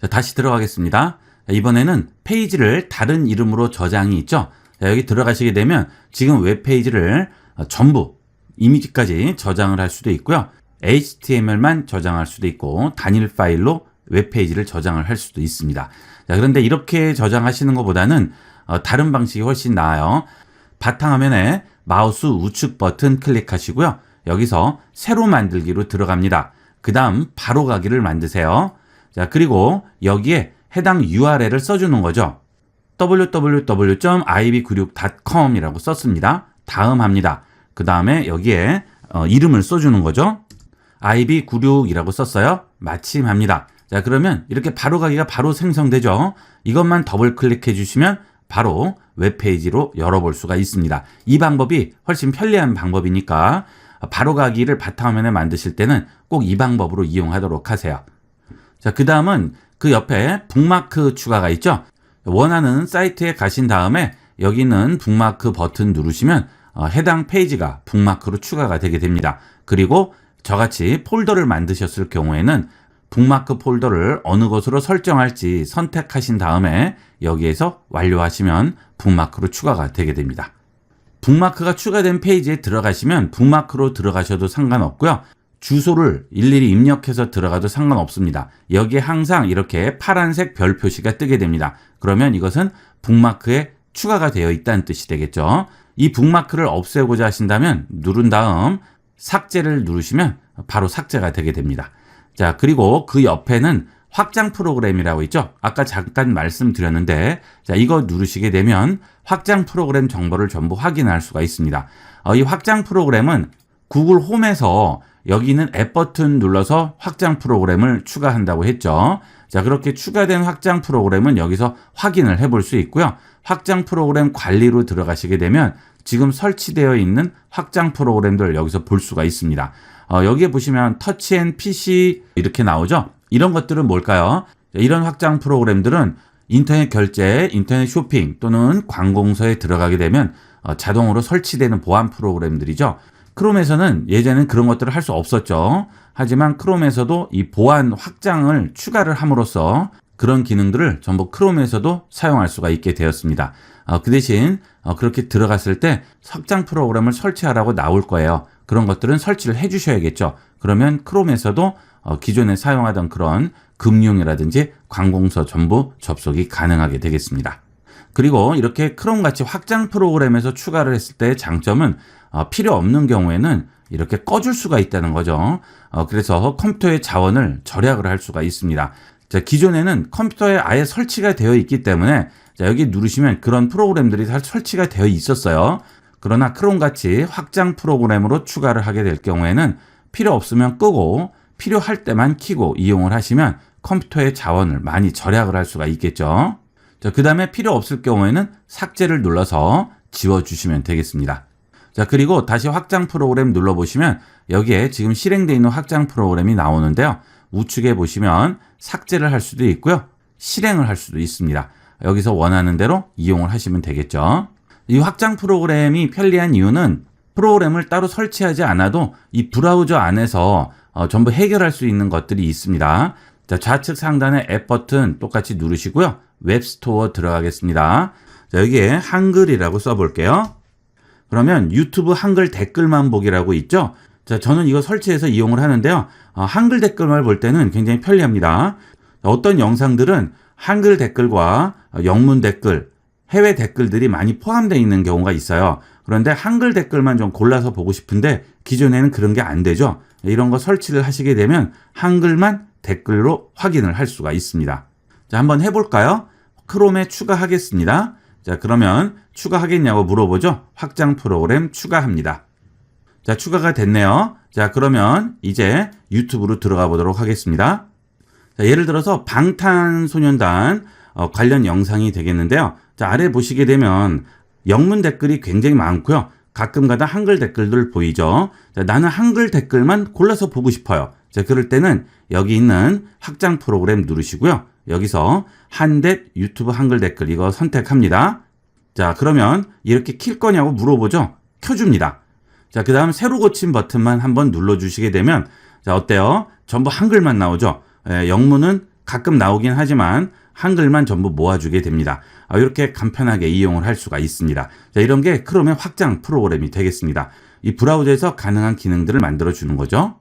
자, 다시 들어가겠습니다. 자, 이번에는 페이지를 다른 이름으로 저장이 있죠. 자, 여기 들어가시게 되면 지금 웹페이지를 전부 이미지까지 저장을 할 수도 있고요. HTML만 저장할 수도 있고 단일 파일로 웹페이지를 저장을 할 수도 있습니다. 자, 그런데 이렇게 저장하시는 것보다는 다른 방식이 훨씬 나아요. 바탕화면에 마우스 우측 버튼 클릭하시고요. 여기서 새로 만들기로 들어갑니다. 그 다음 바로 가기를 만드세요. 자, 그리고 여기에 해당 URL을 써주는 거죠. www.ib96.com 이라고 썼습니다. 다음 합니다. 그 다음에 여기에 이름을 써주는 거죠. ib96이라고 썼어요. 마침 합니다. 자, 그러면 이렇게 바로 가기가 바로 생성되죠. 이것만 더블 클릭해 주시면 바로 웹페이지로 열어볼 수가 있습니다. 이 방법이 훨씬 편리한 방법이니까 바로 가기를 바탕화면에 만드실 때는 꼭 이 방법으로 이용하도록 하세요. 자, 그 다음은 그 옆에 북마크 추가가 있죠. 원하는 사이트에 가신 다음에 여기 있는 북마크 버튼 누르시면 해당 페이지가 북마크로 추가가 되게 됩니다. 그리고 저같이 폴더를 만드셨을 경우에는 북마크 폴더를 어느 곳으로 설정할지 선택하신 다음에 여기에서 완료하시면 북마크로 추가가 되게 됩니다. 북마크가 추가된 페이지에 들어가시면 북마크로 들어가셔도 상관없고요. 주소를 일일이 입력해서 들어가도 상관없습니다. 여기에 항상 이렇게 파란색 별 표시가 뜨게 됩니다. 그러면 이것은 북마크에 추가가 되어 있다는 뜻이 되겠죠. 이 북마크를 없애고자 하신다면 누른 다음 삭제를 누르시면 바로 삭제가 되게 됩니다. 자, 그리고 그 옆에는 확장 프로그램이라고 있죠. 아까 잠깐 말씀드렸는데, 자, 이거 누르시게 되면 확장 프로그램 정보를 전부 확인할 수가 있습니다. 이 확장 프로그램은 구글 홈에서 여기 있는 앱 버튼 눌러서 확장 프로그램을 추가한다고 했죠. 자, 그렇게 추가된 확장 프로그램은 여기서 확인을 해볼 수 있고요. 확장 프로그램 관리로 들어가시게 되면 지금 설치되어 있는 확장 프로그램들 여기서 볼 수가 있습니다. 여기에 보시면 터치 앤 PC 이렇게 나오죠. 이런 것들은 뭘까요? 이런 확장 프로그램들은 인터넷 결제, 인터넷 쇼핑 또는 관공서에 들어가게 되면 자동으로 설치되는 보안 프로그램들이죠. 크롬에서는 예전에는 그런 것들을 할 수 없었죠. 하지만 크롬에서도 이 보안 확장을 추가를 함으로써 그런 기능들을 전부 크롬에서도 사용할 수가 있게 되었습니다. 그 대신 그렇게 들어갔을 때 확장 프로그램을 설치하라고 나올 거예요. 그런 것들은 설치를 해 주셔야겠죠. 그러면 크롬에서도 기존에 사용하던 그런 금융이라든지 관공서 전부 접속이 가능하게 되겠습니다. 그리고 이렇게 크롬같이 확장 프로그램에서 추가를 했을 때의 장점은 필요 없는 경우에는 이렇게 꺼줄 수가 있다는 거죠. 그래서 컴퓨터의 자원을 절약을 할 수가 있습니다. 자, 기존에는 컴퓨터에 아예 설치가 되어 있기 때문에 자, 여기 누르시면 그런 프로그램들이 다 설치가 되어 있었어요. 그러나 크롬같이 확장 프로그램으로 추가를 하게 될 경우에는 필요 없으면 끄고 필요할 때만 켜고 이용을 하시면 컴퓨터의 자원을 많이 절약을 할 수가 있겠죠. 자, 그 다음에 필요 없을 경우에는 삭제를 눌러서 지워주시면 되겠습니다. 자, 그리고 다시 확장 프로그램 눌러보시면 여기에 지금 실행되어 있는 확장 프로그램이 나오는데요. 우측에 보시면 삭제를 할 수도 있고요. 실행을 할 수도 있습니다. 여기서 원하는 대로 이용을 하시면 되겠죠. 이 확장 프로그램이 편리한 이유는 프로그램을 따로 설치하지 않아도 이 브라우저 안에서 전부 해결할 수 있는 것들이 있습니다. 자, 좌측 상단의 앱 버튼 똑같이 누르시고요. 웹스토어 들어가겠습니다. 자, 여기에 한글이라고 써볼게요. 그러면 유튜브 한글 댓글만 보기라고 있죠. 자, 저는 이거 설치해서 이용을 하는데요. 한글 댓글만 볼 때는 굉장히 편리합니다. 어떤 영상들은 한글 댓글과 영문 댓글, 해외 댓글들이 많이 포함되어 있는 경우가 있어요. 그런데 한글 댓글만 좀 골라서 보고 싶은데 기존에는 그런 게 안 되죠. 이런 거 설치를 하시게 되면 한글만 댓글로 확인을 할 수가 있습니다. 자, 한번 해볼까요? 크롬에 추가하겠습니다. 자, 그러면 추가하겠냐고 물어보죠. 확장 프로그램 추가합니다. 자, 추가가 됐네요. 자, 그러면 이제 유튜브로 들어가 보도록 하겠습니다. 자, 예를 들어서 방탄소년단 관련 영상이 되겠는데요. 자, 아래 보시게 되면 영문 댓글이 굉장히 많고요. 가끔가다 한글 댓글들 보이죠. 자, 나는 한글 댓글만 골라서 보고 싶어요. 자, 그럴 때는 여기 있는 확장 프로그램 누르시고요. 여기서 한댓 유튜브 한글 댓글 이거 선택합니다. 자, 그러면 이렇게 킬 거냐고 물어보죠. 켜줍니다. 자, 그 다음 새로 고친 버튼만 한번 눌러주시게 되면 자, 어때요? 전부 한글만 나오죠. 영문은 가끔 나오긴 하지만 한글만 전부 모아주게 됩니다. 이렇게 간편하게 이용을 할 수가 있습니다. 자, 이런 게 크롬의 확장 프로그램이 되겠습니다. 이 브라우저에서 가능한 기능들을 만들어주는 거죠.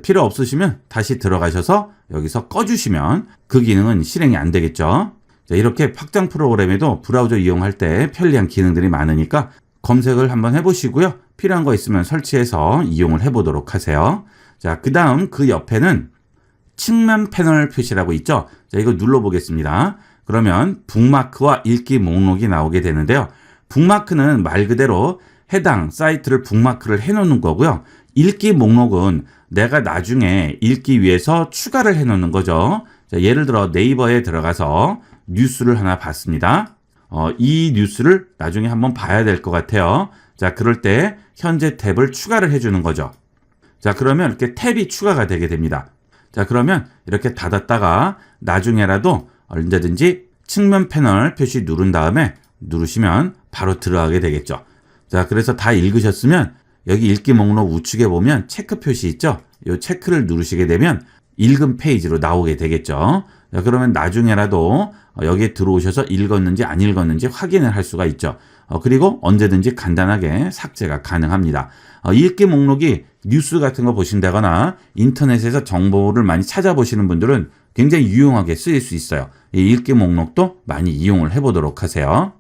필요 없으시면 다시 들어가셔서 여기서 꺼주시면 그 기능은 실행이 안 되겠죠. 자, 이렇게 확장 프로그램에도 브라우저 이용할 때 편리한 기능들이 많으니까 검색을 한번 해보시고요. 필요한 거 있으면 설치해서 이용을 해보도록 하세요. 자, 그 다음 그 옆에는 측면 패널 표시라고 있죠. 자, 이거 눌러보겠습니다. 그러면 북마크와 읽기 목록이 나오게 되는데요. 북마크는 말 그대로 해당 사이트를 북마크를 해놓는 거고요. 읽기 목록은 내가 나중에 읽기 위해서 추가를 해놓는 거죠. 자, 예를 들어 네이버에 들어가서 뉴스를 하나 봤습니다. 이 뉴스를 나중에 한번 봐야 될 것 같아요. 자, 그럴 때 현재 탭을 추가를 해주는 거죠. 자, 그러면 이렇게 탭이 추가가 되게 됩니다. 자, 그러면 이렇게 닫았다가 나중에라도 언제든지 측면 패널 표시 누른 다음에 누르시면 바로 들어가게 되겠죠. 자, 그래서 다 읽으셨으면 여기 읽기 목록 우측에 보면 체크 표시 있죠. 이 체크를 누르시게 되면 읽은 페이지로 나오게 되겠죠. 자, 그러면 나중에라도 여기에 들어오셔서 읽었는지 안 읽었는지 확인을 할 수가 있죠. 그리고 언제든지 간단하게 삭제가 가능합니다. 읽기 목록이 뉴스 같은 거 보신다거나 인터넷에서 정보를 많이 찾아보시는 분들은 굉장히 유용하게 쓰일 수 있어요. 이 읽기 목록도 많이 이용을 해보도록 하세요.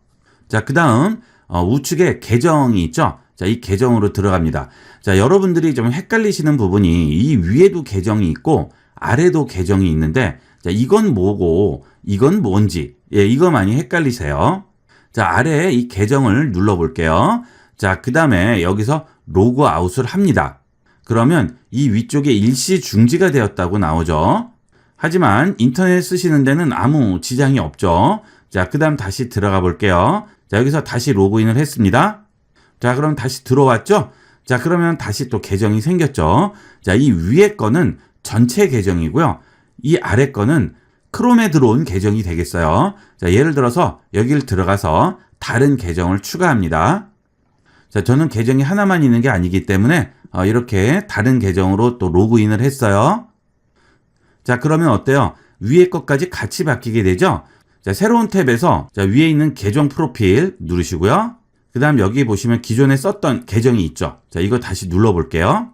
자, 그 다음 우측에 계정이 있죠. 자, 이 계정으로 들어갑니다. 자, 여러분들이 좀 헷갈리시는 부분이 이 위에도 계정이 있고 아래도 계정이 있는데 자, 이건 뭐고 이건 뭔지 이거 많이 헷갈리세요. 자, 아래에 이 계정을 눌러볼게요. 자, 그 다음에 여기서 로그아웃을 합니다. 그러면 이 위쪽에 일시 중지가 되었다고 나오죠. 하지만 인터넷 쓰시는 데는 아무 지장이 없죠. 자, 그 다음 다시 들어가 볼게요. 자, 여기서 다시 로그인을 했습니다. 자, 그럼 다시 들어왔죠? 자, 그러면 다시 또 계정이 생겼죠. 자, 이 위에 거는 전체 계정이고요. 이 아래 거는 크롬에 들어온 계정이 되겠어요. 자, 예를 들어서 여기를 들어가서 다른 계정을 추가합니다. 자, 저는 계정이 하나만 있는 게 아니기 때문에 이렇게 다른 계정으로 또 로그인을 했어요. 자, 그러면 어때요? 위에 것까지 같이 바뀌게 되죠? 자, 새로운 탭에서 자, 위에 있는 계정 프로필 누르시고요. 그 다음 여기 보시면 기존에 썼던 계정이 있죠. 자, 이거 다시 눌러볼게요.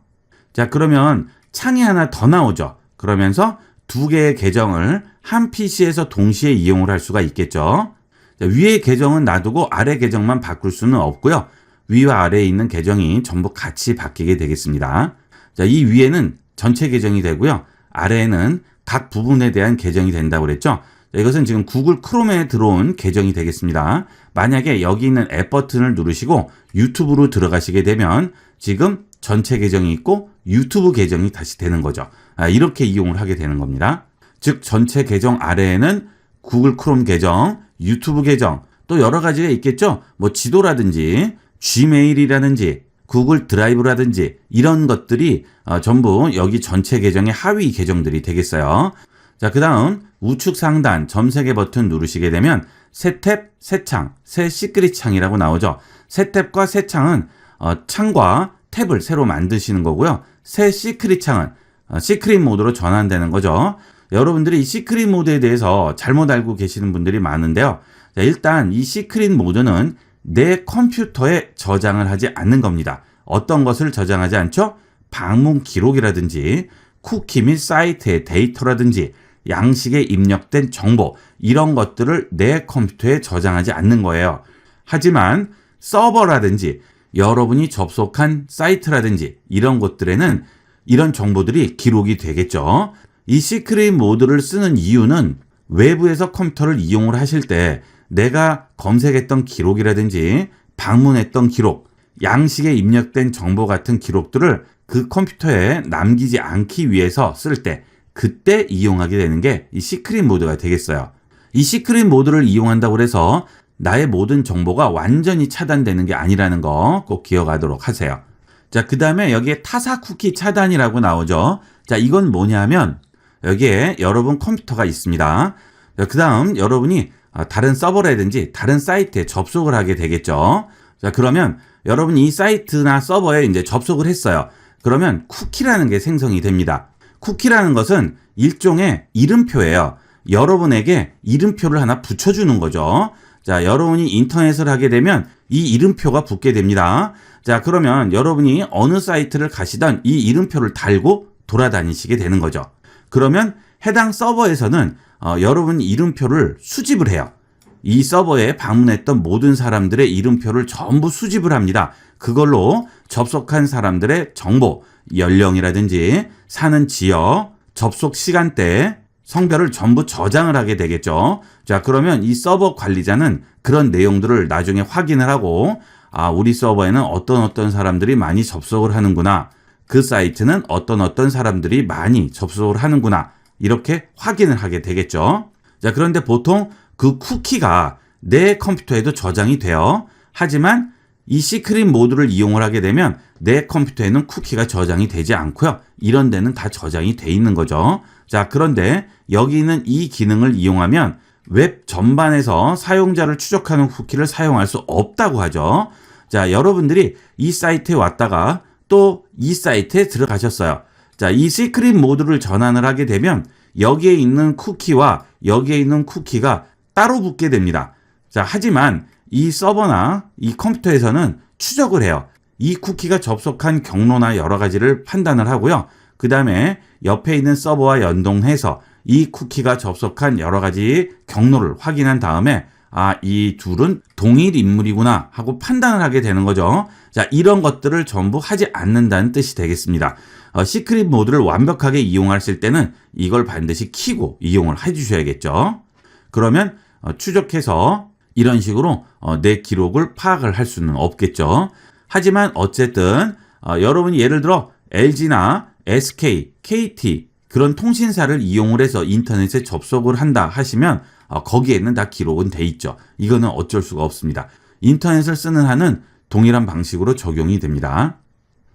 자, 그러면 창이 하나 더 나오죠. 그러면서 두 개의 계정을 한 PC에서 동시에 이용을 할 수가 있겠죠. 자, 위의 계정은 놔두고 아래 계정만 바꿀 수는 없고요. 위와 아래에 있는 계정이 전부 같이 바뀌게 되겠습니다. 자, 이 위에는 전체 계정이 되고요. 아래에는 각 부분에 대한 계정이 된다고 그랬죠. 자, 이것은 지금 구글 크롬에 들어온 계정이 되겠습니다. 만약에 여기 있는 앱 버튼을 누르시고 유튜브로 들어가시게 되면 지금 전체 계정이 있고 유튜브 계정이 다시 되는 거죠. 이렇게 이용을 하게 되는 겁니다. 즉 전체 계정 아래에는 구글 크롬 계정, 유튜브 계정, 또 여러 가지가 있겠죠. 뭐 지도라든지 지메일이라든지 구글 드라이브라든지 이런 것들이 전부 여기 전체 계정의 하위 계정들이 되겠어요. 자, 그 다음 우측 상단 점세개 버튼 누르시게 되면 새 탭, 새 창, 새 시크릿 창이라고 나오죠. 새 탭과 새 창은 창과 탭을 새로 만드시는 거고요. 새 시크릿 창은 시크릿 모드로 전환되는 거죠. 여러분들이 이 시크릿 모드에 대해서 잘못 알고 계시는 분들이 많은데요. 자, 일단 이 시크릿 모드는 내 컴퓨터에 저장을 하지 않는 겁니다. 어떤 것을 저장하지 않죠? 방문 기록이라든지 쿠키 및 사이트의 데이터라든지 양식에 입력된 정보 이런 것들을 내 컴퓨터에 저장하지 않는 거예요. 하지만 서버라든지 여러분이 접속한 사이트라든지 이런 것들에는 이런 정보들이 기록이 되겠죠. 이 시크릿 모드를 쓰는 이유는 외부에서 컴퓨터를 이용을 하실 때 내가 검색했던 기록이라든지 방문했던 기록, 양식에 입력된 정보 같은 기록들을 그 컴퓨터에 남기지 않기 위해서 쓸 때 그때 이용하게 되는 게 이 시크릿 모드가 되겠어요. 이 시크릿 모드를 이용한다고 해서 나의 모든 정보가 완전히 차단되는 게 아니라는 거 꼭 기억하도록 하세요. 자, 그 다음에 여기에 타사 쿠키 차단이라고 나오죠. 자, 이건 뭐냐면 여기에 여러분 컴퓨터가 있습니다. 그 다음 여러분이 다른 서버라든지 다른 사이트에 접속을 하게 되겠죠. 자, 그러면 여러분이 이 사이트나 서버에 이제 접속을 했어요. 그러면 쿠키라는 게 생성이 됩니다. 쿠키라는 것은 일종의 이름표예요. 여러분에게 이름표를 하나 붙여주는 거죠. 자, 여러분이 인터넷을 하게 되면 이 이름표가 붙게 됩니다. 자, 그러면 여러분이 어느 사이트를 가시던 이 이름표를 달고 돌아다니시게 되는 거죠. 그러면 해당 서버에서는 여러분 이름표를 수집을 해요. 이 서버에 방문했던 모든 사람들의 이름표를 전부 수집을 합니다. 그걸로 접속한 사람들의 정보, 연령이라든지 사는 지역, 접속 시간대, 성별을 전부 저장을 하게 되겠죠. 자, 그러면 이 서버 관리자는 그런 내용들을 나중에 확인을 하고 우리 서버에는 어떤 사람들이 많이 접속을 하는구나. 그 사이트는 어떤 사람들이 많이 접속을 하는구나. 이렇게 확인을 하게 되겠죠. 자, 그런데 보통 그 쿠키가 내 컴퓨터에도 저장이 돼요. 하지만 이 시크릿 모드를 이용을 하게 되면 내 컴퓨터에는 쿠키가 저장이 되지 않고요. 이런 데는 다 저장이 돼 있는 거죠. 자, 그런데 여기 있는 이 기능을 이용하면 웹 전반에서 사용자를 추적하는 쿠키를 사용할 수 없다고 하죠. 자, 여러분들이 이 사이트에 왔다가 또 이 사이트에 들어가셨어요. 자, 이 시크릿 모드를 전환을 하게 되면 여기에 있는 쿠키와 여기에 있는 쿠키가 따로 붙게 됩니다. 자, 하지만 이 서버나 이 컴퓨터에서는 추적을 해요. 이 쿠키가 접속한 경로나 여러 가지를 판단을 하고요. 그 다음에 옆에 있는 서버와 연동해서 이 쿠키가 접속한 여러 가지 경로를 확인한 다음에 이 둘은 동일 인물이구나 하고 판단을 하게 되는 거죠. 자, 이런 것들을 전부 하지 않는다는 뜻이 되겠습니다. 시크릿 모드를 완벽하게 이용하실 때는 이걸 반드시 켜고 이용을 해주셔야겠죠. 그러면 추적해서 이런 식으로 내 기록을 파악을 할 수는 없겠죠. 하지만 어쨌든 여러분이 예를 들어 LG나 SK, KT 그런 통신사를 이용을 해서 인터넷에 접속을 한다 하시면 거기에는 다 기록은 돼 있죠. 이거는 어쩔 수가 없습니다. 인터넷을 쓰는 한은 동일한 방식으로 적용이 됩니다.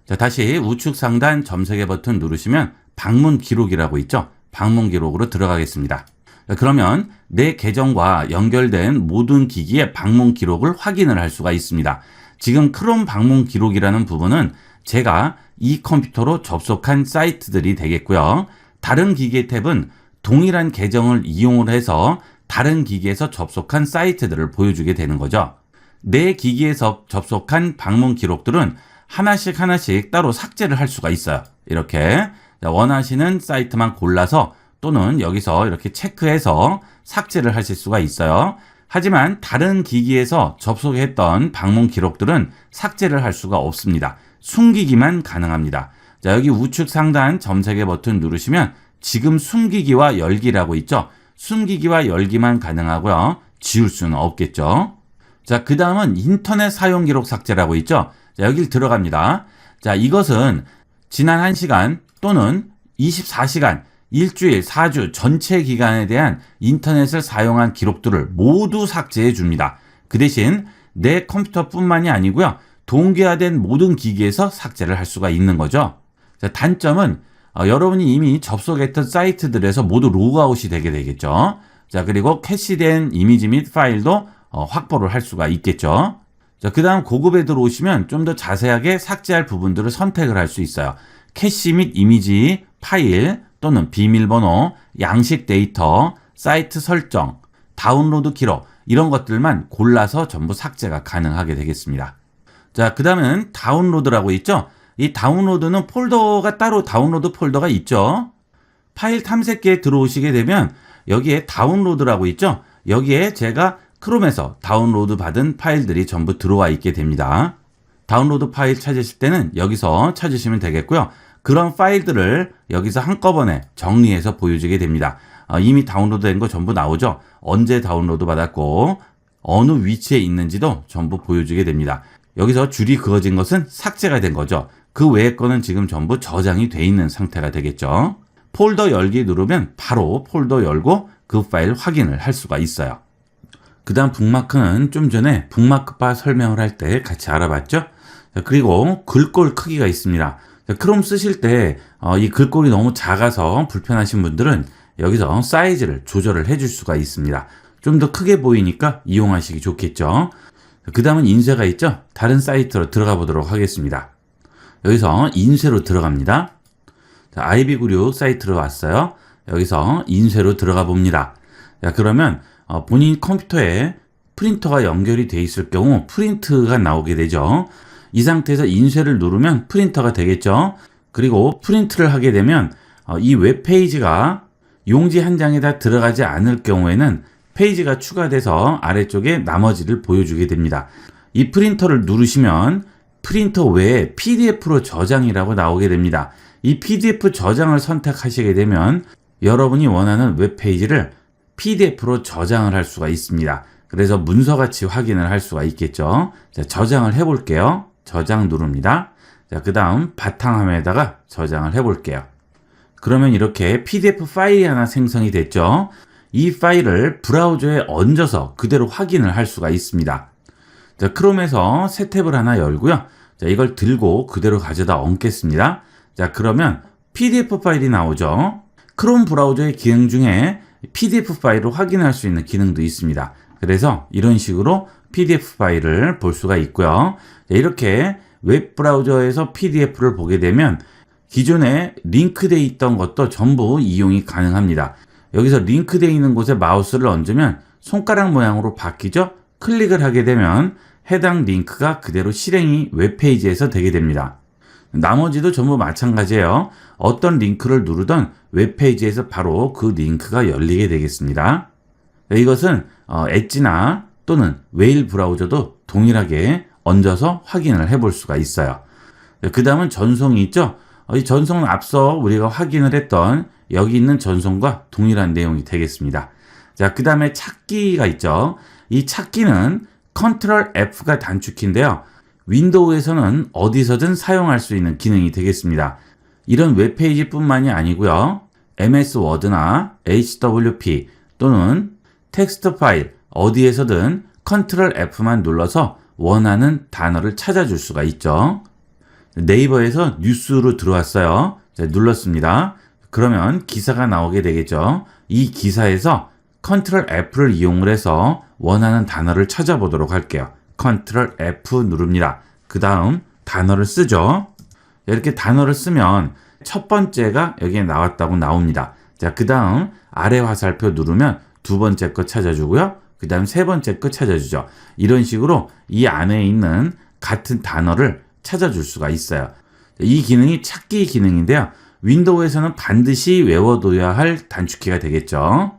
자, 다시 우측 상단 점색의 버튼 누르시면 방문 기록이라고 있죠. 방문 기록으로 들어가겠습니다. 자, 그러면 내 계정과 연결된 모든 기기의 방문 기록을 확인을 할 수가 있습니다. 지금 크롬 방문 기록이라는 부분은 제가 이 컴퓨터로 접속한 사이트들이 되겠고요. 다른 기기의 탭은 동일한 계정을 이용을 해서 다른 기기에서 접속한 사이트들을 보여주게 되는 거죠. 내 기기에서 접속한 방문 기록들은 하나씩 따로 삭제를 할 수가 있어요. 이렇게 원하시는 사이트만 골라서 또는 여기서 이렇게 체크해서 삭제를 하실 수가 있어요. 하지만 다른 기기에서 접속했던 방문 기록들은 삭제를 할 수가 없습니다. 숨기기만 가능합니다. 자, 여기 우측 상단 점색의 버튼 누르시면 지금 숨기기와 열기라고 있죠. 숨기기와 열기만 가능하고요. 지울 수는 없겠죠. 자, 그 다음은 인터넷 사용 기록 삭제라고 있죠. 자, 여길 들어갑니다. 자, 이것은 지난 1시간 또는 24시간, 일주일, 4주 전체 기간에 대한 인터넷을 사용한 기록들을 모두 삭제해 줍니다. 그 대신 내 컴퓨터뿐만이 아니고요. 동기화된 모든 기기에서 삭제를 할 수가 있는 거죠. 자, 단점은 여러분이 이미 접속했던 사이트들에서 모두 로그아웃이 되게 되겠죠. 자, 그리고 캐시된 이미지 및 파일도 확보를 할 수가 있겠죠. 자, 그 다음 고급에 들어오시면 좀 더 자세하게 삭제할 부분들을 선택을 할 수 있어요. 캐시 및 이미지, 파일 또는 비밀번호, 양식 데이터, 사이트 설정, 다운로드 기록 이런 것들만 골라서 전부 삭제가 가능하게 되겠습니다. 자, 그 다음은 다운로드라고 있죠. 이 다운로드는 폴더가 따로 다운로드 폴더가 있죠. 파일 탐색기에 들어오시게 되면 여기에 다운로드라고 있죠. 여기에 제가 크롬에서 다운로드 받은 파일들이 전부 들어와 있게 됩니다. 다운로드 파일 찾으실 때는 여기서 찾으시면 되겠고요. 그런 파일들을 여기서 한꺼번에 정리해서 보여주게 됩니다. 이미 다운로드 된 거 전부 나오죠. 언제 다운로드 받았고 어느 위치에 있는지도 전부 보여주게 됩니다. 여기서 줄이 그어진 것은 삭제가 된 거죠. 그 외의 거는 지금 전부 저장이 돼 있는 상태가 되겠죠. 폴더 열기 누르면 바로 폴더 열고 그 파일 확인을 할 수가 있어요. 그 다음 북마크는 좀 전에 북마크바 설명을 할 때 같이 알아봤죠. 그리고 글꼴 크기가 있습니다. 크롬 쓰실 때 이 글꼴이 너무 작아서 불편하신 분들은 여기서 사이즈를 조절을 해줄 수가 있습니다. 좀 더 크게 보이니까 이용하시기 좋겠죠. 그 다음은 인쇄가 있죠. 다른 사이트로 들어가 보도록 하겠습니다. 여기서 인쇄로 들어갑니다. 자, 아이비구류 사이트로 왔어요. 여기서 인쇄로 들어가 봅니다. 자, 그러면 본인 컴퓨터에 프린터가 연결이 돼 있을 경우 프린트가 나오게 되죠. 이 상태에서 인쇄를 누르면 프린터가 되겠죠. 그리고 프린트를 하게 되면 이 웹페이지가 용지 한 장에 다 들어가지 않을 경우에는 페이지가 추가돼서 아래쪽에 나머지를 보여주게 됩니다. 이 프린터를 누르시면 프린터 외에 PDF로 저장이라고 나오게 됩니다. 이 PDF 저장을 선택하시게 되면 여러분이 원하는 웹페이지를 PDF로 저장을 할 수가 있습니다. 그래서 문서같이 확인을 할 수가 있겠죠. 자, 저장을 해볼게요. 저장 누릅니다. 자, 그 다음 바탕화면에다가 저장을 해볼게요. 그러면 이렇게 PDF 파일이 하나 생성이 됐죠. 이 파일을 브라우저에 얹어서 그대로 확인을 할 수가 있습니다. 자, 크롬에서 새 탭을 하나 열고요. 자, 이걸 들고 그대로 가져다 얹겠습니다. 자, 그러면 PDF 파일이 나오죠. 크롬 브라우저의 기능 중에 PDF 파일을 확인할 수 있는 기능도 있습니다. 그래서 이런 식으로 PDF 파일을 볼 수가 있고요. 자, 이렇게 웹 브라우저에서 PDF를 보게 되면 기존에 링크되어 있던 것도 전부 이용이 가능합니다. 여기서 링크되어 있는 곳에 마우스를 얹으면 손가락 모양으로 바뀌죠? 클릭을 하게 되면 해당 링크가 그대로 실행이 웹페이지에서 되게 됩니다. 나머지도 전부 마찬가지예요. 어떤 링크를 누르던 웹페이지에서 바로 그 링크가 열리게 되겠습니다. 이것은 엣지나 또는 웨일 브라우저도 동일하게 얹어서 확인을 해볼 수가 있어요. 그 다음은 전송이 있죠? 이 전송은 앞서 우리가 확인을 했던 여기 있는 전송과 동일한 내용이 되겠습니다. 자, 그 다음에 찾기가 있죠. 이 찾기는 컨트롤 F가 단축키인데요. 윈도우에서는 어디서든 사용할 수 있는 기능이 되겠습니다. 이런 웹페이지뿐만이 아니고요. MS 워드나 HWP 또는 텍스트 파일 어디에서든 컨트롤 F만 눌러서 원하는 단어를 찾아줄 수가 있죠. 네이버에서 뉴스로 들어왔어요. 자, 눌렀습니다. 그러면 기사가 나오게 되겠죠. 이 기사에서 컨트롤 F를 이용을 해서 원하는 단어를 찾아보도록 할게요. 컨트롤 F 누릅니다. 그 다음 단어를 쓰죠. 이렇게 단어를 쓰면 첫 번째가 여기에 나왔다고 나옵니다. 자, 그 다음 아래 화살표 누르면 두 번째 거 찾아주고요. 그 다음 세 번째 거 찾아주죠. 이런 식으로 이 안에 있는 같은 단어를 찾아줄 수가 있어요. 이 기능이 찾기 기능인데요. 윈도우에서는 반드시 외워둬야 할 단축키가 되겠죠.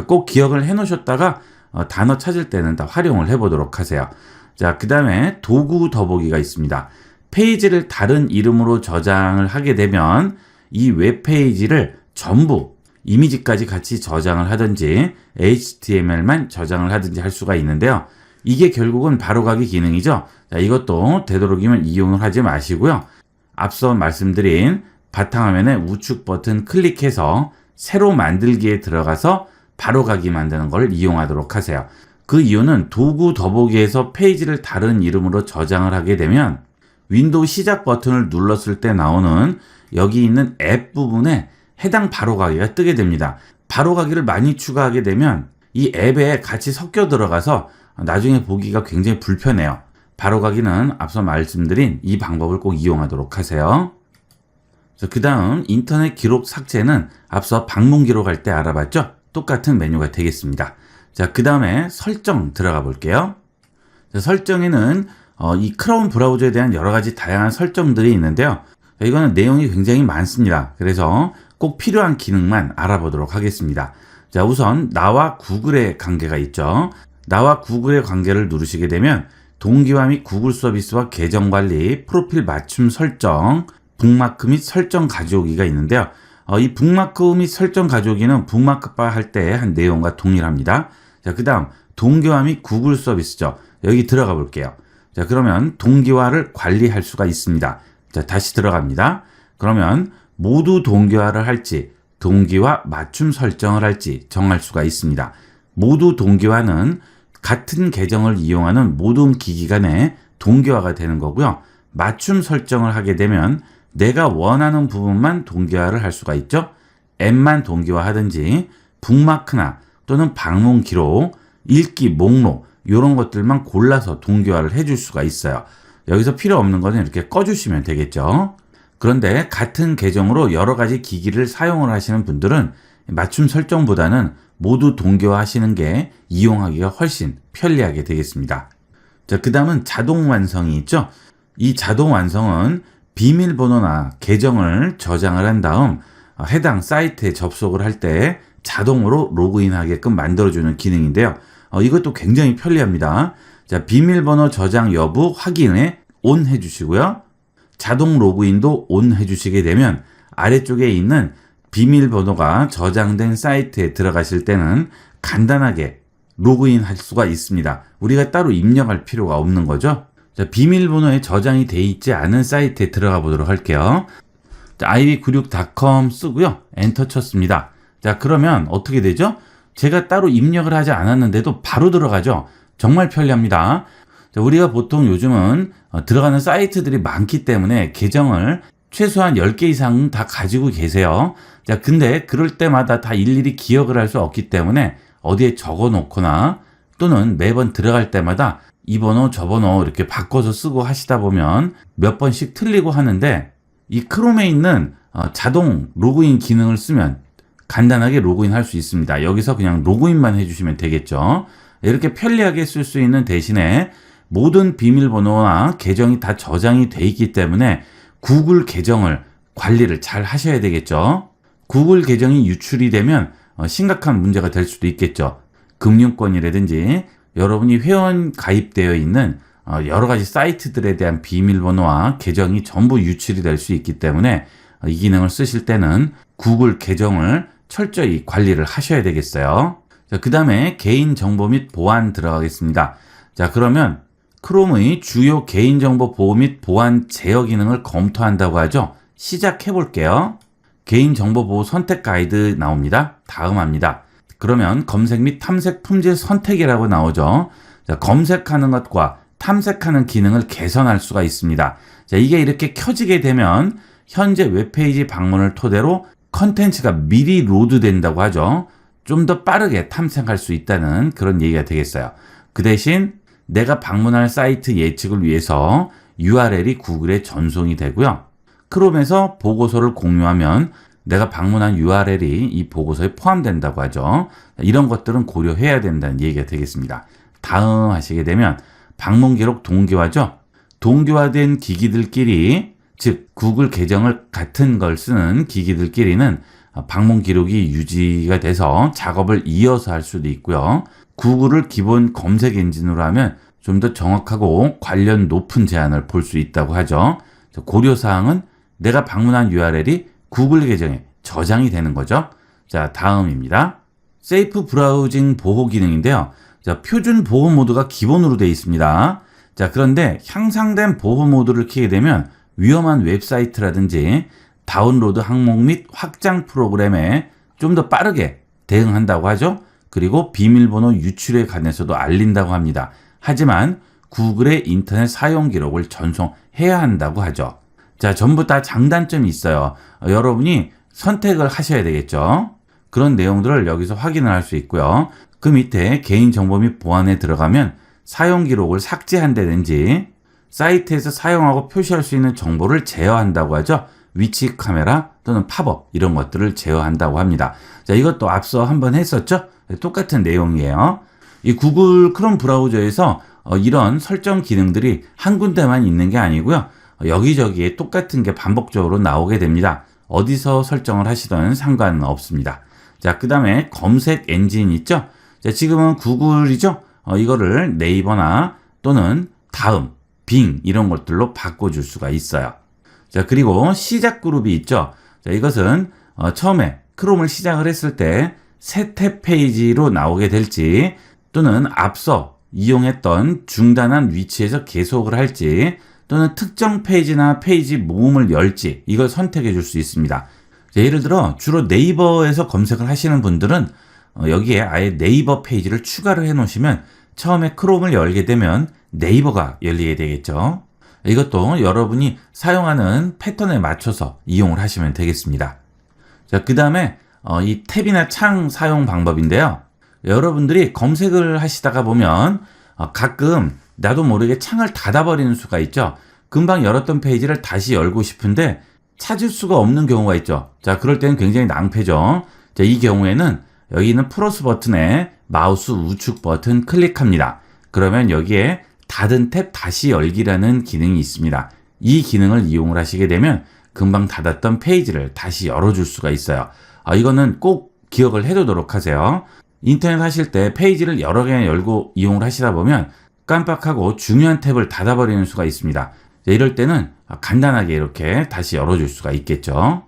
꼭 기억을 해 놓으셨다가 단어 찾을 때는 다 활용을 해보도록 하세요. 자, 그 다음에 도구 더보기가 있습니다. 페이지를 다른 이름으로 저장을 하게 되면 이 웹페이지를 전부 이미지까지 같이 저장을 하든지 HTML만 저장을 하든지 할 수가 있는데요. 이게 결국은 바로가기 기능이죠. 자, 이것도 되도록이면 이용을 하지 마시고요. 앞서 말씀드린 바탕화면에 우측 버튼 클릭해서 새로 만들기에 들어가서 바로가기 만드는 걸 이용하도록 하세요. 그 이유는 도구 더보기에서 페이지를 다른 이름으로 저장을 하게 되면 윈도우 시작 버튼을 눌렀을 때 나오는 여기 있는 앱 부분에 해당 바로가기가 뜨게 됩니다. 바로가기를 많이 추가하게 되면 이 앱에 같이 섞여 들어가서 나중에 보기가 굉장히 불편해요. 바로가기는 앞서 말씀드린 이 방법을 꼭 이용하도록 하세요. 그 다음 인터넷 기록 삭제는 앞서 방문 기록할 때 알아봤죠? 똑같은 메뉴가 되겠습니다. 자, 그 다음에 설정 들어가 볼게요. 자, 설정에는 이 크롬 브라우저에 대한 여러 가지 다양한 설정들이 있는데요. 이거는 내용이 굉장히 많습니다. 그래서 꼭 필요한 기능만 알아보도록 하겠습니다. 자, 우선 나와 구글의 관계가 있죠. 나와 구글의 관계를 누르시게 되면 동기화 및 구글 서비스와 계정 관리, 프로필 맞춤 설정, 북마크 및 설정 가져오기가 있는데요. 이 북마크 및 설정 가져오기는 북마크바 할 때 한 내용과 동일합니다. 자, 그 다음 동기화 및 구글 서비스죠. 여기 들어가 볼게요. 자, 그러면 동기화를 관리할 수가 있습니다. 자, 다시 들어갑니다. 그러면 모두 동기화를 할지 동기화 맞춤 설정을 할지 정할 수가 있습니다. 모두 동기화는 같은 계정을 이용하는 모든 기기 간에 동기화가 되는 거고요. 맞춤 설정을 하게 되면 내가 원하는 부분만 동기화를 할 수가 있죠. 앱만 동기화 하든지 북마크나 또는 방문 기록, 읽기 목록 이런 것들만 골라서 동기화를 해줄 수가 있어요. 여기서 필요 없는 거는 이렇게 꺼주시면 되겠죠. 그런데 같은 계정으로 여러 가지 기기를 사용을 하시는 분들은 맞춤 설정보다는 모두 동기화 하시는 게 이용하기가 훨씬 편리하게 되겠습니다. 자, 그 다음은 자동 완성이 있죠. 이 자동 완성은 비밀번호나 계정을 저장을 한 다음 해당 사이트에 접속을 할 때 자동으로 로그인 하게끔 만들어주는 기능인데요. 이것도 굉장히 편리합니다. 자, 비밀번호 저장 여부 확인에 온 해주시고요. 자동 로그인도 온 해주시게 되면 아래쪽에 있는 비밀번호가 저장된 사이트에 들어가실 때는 간단하게 로그인 할 수가 있습니다. 우리가 따로 입력할 필요가 없는 거죠. 자, 비밀번호에 저장이 돼 있지 않은 사이트에 들어가 보도록 할게요. ib96.com 쓰고요. 엔터 쳤습니다. 자, 그러면 어떻게 되죠? 제가 따로 입력을 하지 않았는데도 바로 들어가죠. 정말 편리합니다. 자, 우리가 보통 요즘은 들어가는 사이트들이 많기 때문에 계정을 최소한 10개 이상 다 가지고 계세요. 자, 근데 그럴 때마다 다 일일이 기억을 할 수 없기 때문에 어디에 적어 놓거나 또는 매번 들어갈 때마다 이 번호 저 번호 이렇게 바꿔서 쓰고 하시다 보면 몇 번씩 틀리고 하는데 이 크롬에 있는 자동 로그인 기능을 쓰면 간단하게 로그인 할 수 있습니다. 여기서 그냥 로그인만 해주시면 되겠죠. 이렇게 편리하게 쓸 수 있는 대신에 모든 비밀번호나 계정이 다 저장이 돼 있기 때문에 구글 계정을 관리를 잘 하셔야 되겠죠. 구글 계정이 유출이 되면 심각한 문제가 될 수도 있겠죠. 금융권이라든지 여러분이 회원 가입되어 있는 여러 가지 사이트들에 대한 비밀번호와 계정이 전부 유출이 될 수 있기 때문에 이 기능을 쓰실 때는 구글 계정을 철저히 관리를 하셔야 되겠어요. 자, 그 다음에 개인정보 및 보안 들어가겠습니다. 자, 그러면 크롬의 주요 개인정보 보호 및 보안 제어 기능을 검토한다고 하죠. 시작해 볼게요. 개인정보 보호 선택 가이드 나옵니다. 다음 합니다. 그러면 검색 및 탐색 품질 선택이라고 나오죠. 자, 검색하는 것과 탐색하는 기능을 개선할 수가 있습니다. 자, 이게 이렇게 켜지게 되면 현재 웹페이지 방문을 토대로 컨텐츠가 미리 로드된다고 하죠. 좀 더 빠르게 탐색할 수 있다는 그런 얘기가 되겠어요. 그 대신 내가 방문할 사이트 예측을 위해서 URL이 구글에 전송이 되고요. 크롬에서 보고서를 공유하면 내가 방문한 URL이 이 보고서에 포함된다고 하죠. 이런 것들은 고려해야 된다는 얘기가 되겠습니다. 다음 하시게 되면 방문 기록 동기화죠. 동기화된 기기들끼리, 즉 구글 계정을 같은 걸 쓰는 기기들끼리는 방문 기록이 유지가 돼서 작업을 이어서 할 수도 있고요. 구글을 기본 검색 엔진으로 하면 좀 더 정확하고 관련 높은 제한을 볼 수 있다고 하죠. 고려사항은 내가 방문한 URL이 구글 계정에 저장이 되는 거죠. 자, 다음입니다. 세이프 브라우징 보호 기능인데요. 자, 표준 보호 모드가 기본으로 되어 있습니다. 자, 그런데 향상된 보호 모드를 켜게 되면 위험한 웹사이트라든지 다운로드 항목 및 확장 프로그램에 좀 더 빠르게 대응한다고 하죠. 그리고 비밀번호 유출에 관해서도 알린다고 합니다. 하지만 구글의 인터넷 사용 기록을 전송해야 한다고 하죠. 자, 전부 다 장단점이 있어요. 여러분이 선택을 하셔야 되겠죠. 그런 내용들을 여기서 확인을 할 수 있고요. 그 밑에 개인정보 및 보안에 들어가면 사용 기록을 삭제한다든지 사이트에서 사용하고 표시할 수 있는 정보를 제어한다고 하죠. 위치 카메라 또는 팝업 이런 것들을 제어한다고 합니다. 자, 이것도 앞서 한번 했었죠? 똑같은 내용이에요. 이 구글 크롬 브라우저에서 이런 설정 기능들이 한 군데만 있는 게 아니고요. 여기저기에 똑같은 게 반복적으로 나오게 됩니다. 어디서 설정을 하시든 상관은 없습니다. 자, 그 다음에 검색 엔진 있죠? 자, 지금은 구글이죠? 이거를 네이버나 또는 다음, 빙 이런 것들로 바꿔줄 수가 있어요. 자, 그리고 시작 그룹이 있죠? 자, 이것은 처음에 크롬을 시작을 했을 때 새 탭 페이지로 나오게 될지 또는 앞서 이용했던 중단한 위치에서 계속을 할지 또는 특정 페이지나 페이지 모음을 열지 이걸 선택해 줄 수 있습니다. 자, 예를 들어 주로 네이버에서 검색을 하시는 분들은 여기에 아예 네이버 페이지를 추가를 해 놓으시면 처음에 크롬을 열게 되면 네이버가 열리게 되겠죠. 이것도 여러분이 사용하는 패턴에 맞춰서 이용을 하시면 되겠습니다. 자, 그 다음에 이 탭이나 창 사용 방법인데요. 여러분들이 검색을 하시다가 보면 가끔 나도 모르게 창을 닫아버리는 수가 있죠. 금방 열었던 페이지를 다시 열고 싶은데 찾을 수가 없는 경우가 있죠. 자, 그럴 때는 굉장히 낭패죠. 자, 이 경우에는 여기 있는 플러스 버튼에 마우스 우측 버튼 클릭합니다. 그러면 여기에 닫은 탭 다시 열기라는 기능이 있습니다. 이 기능을 이용을 하시게 되면 금방 닫았던 페이지를 다시 열어줄 수가 있어요. 이거는 꼭 기억을 해두도록 하세요. 인터넷 하실 때 페이지를 여러 개 열고 이용을 하시다 보면 깜빡하고 중요한 탭을 닫아버리는 수가 있습니다. 자, 이럴 때는 간단하게 이렇게 다시 열어줄 수가 있겠죠.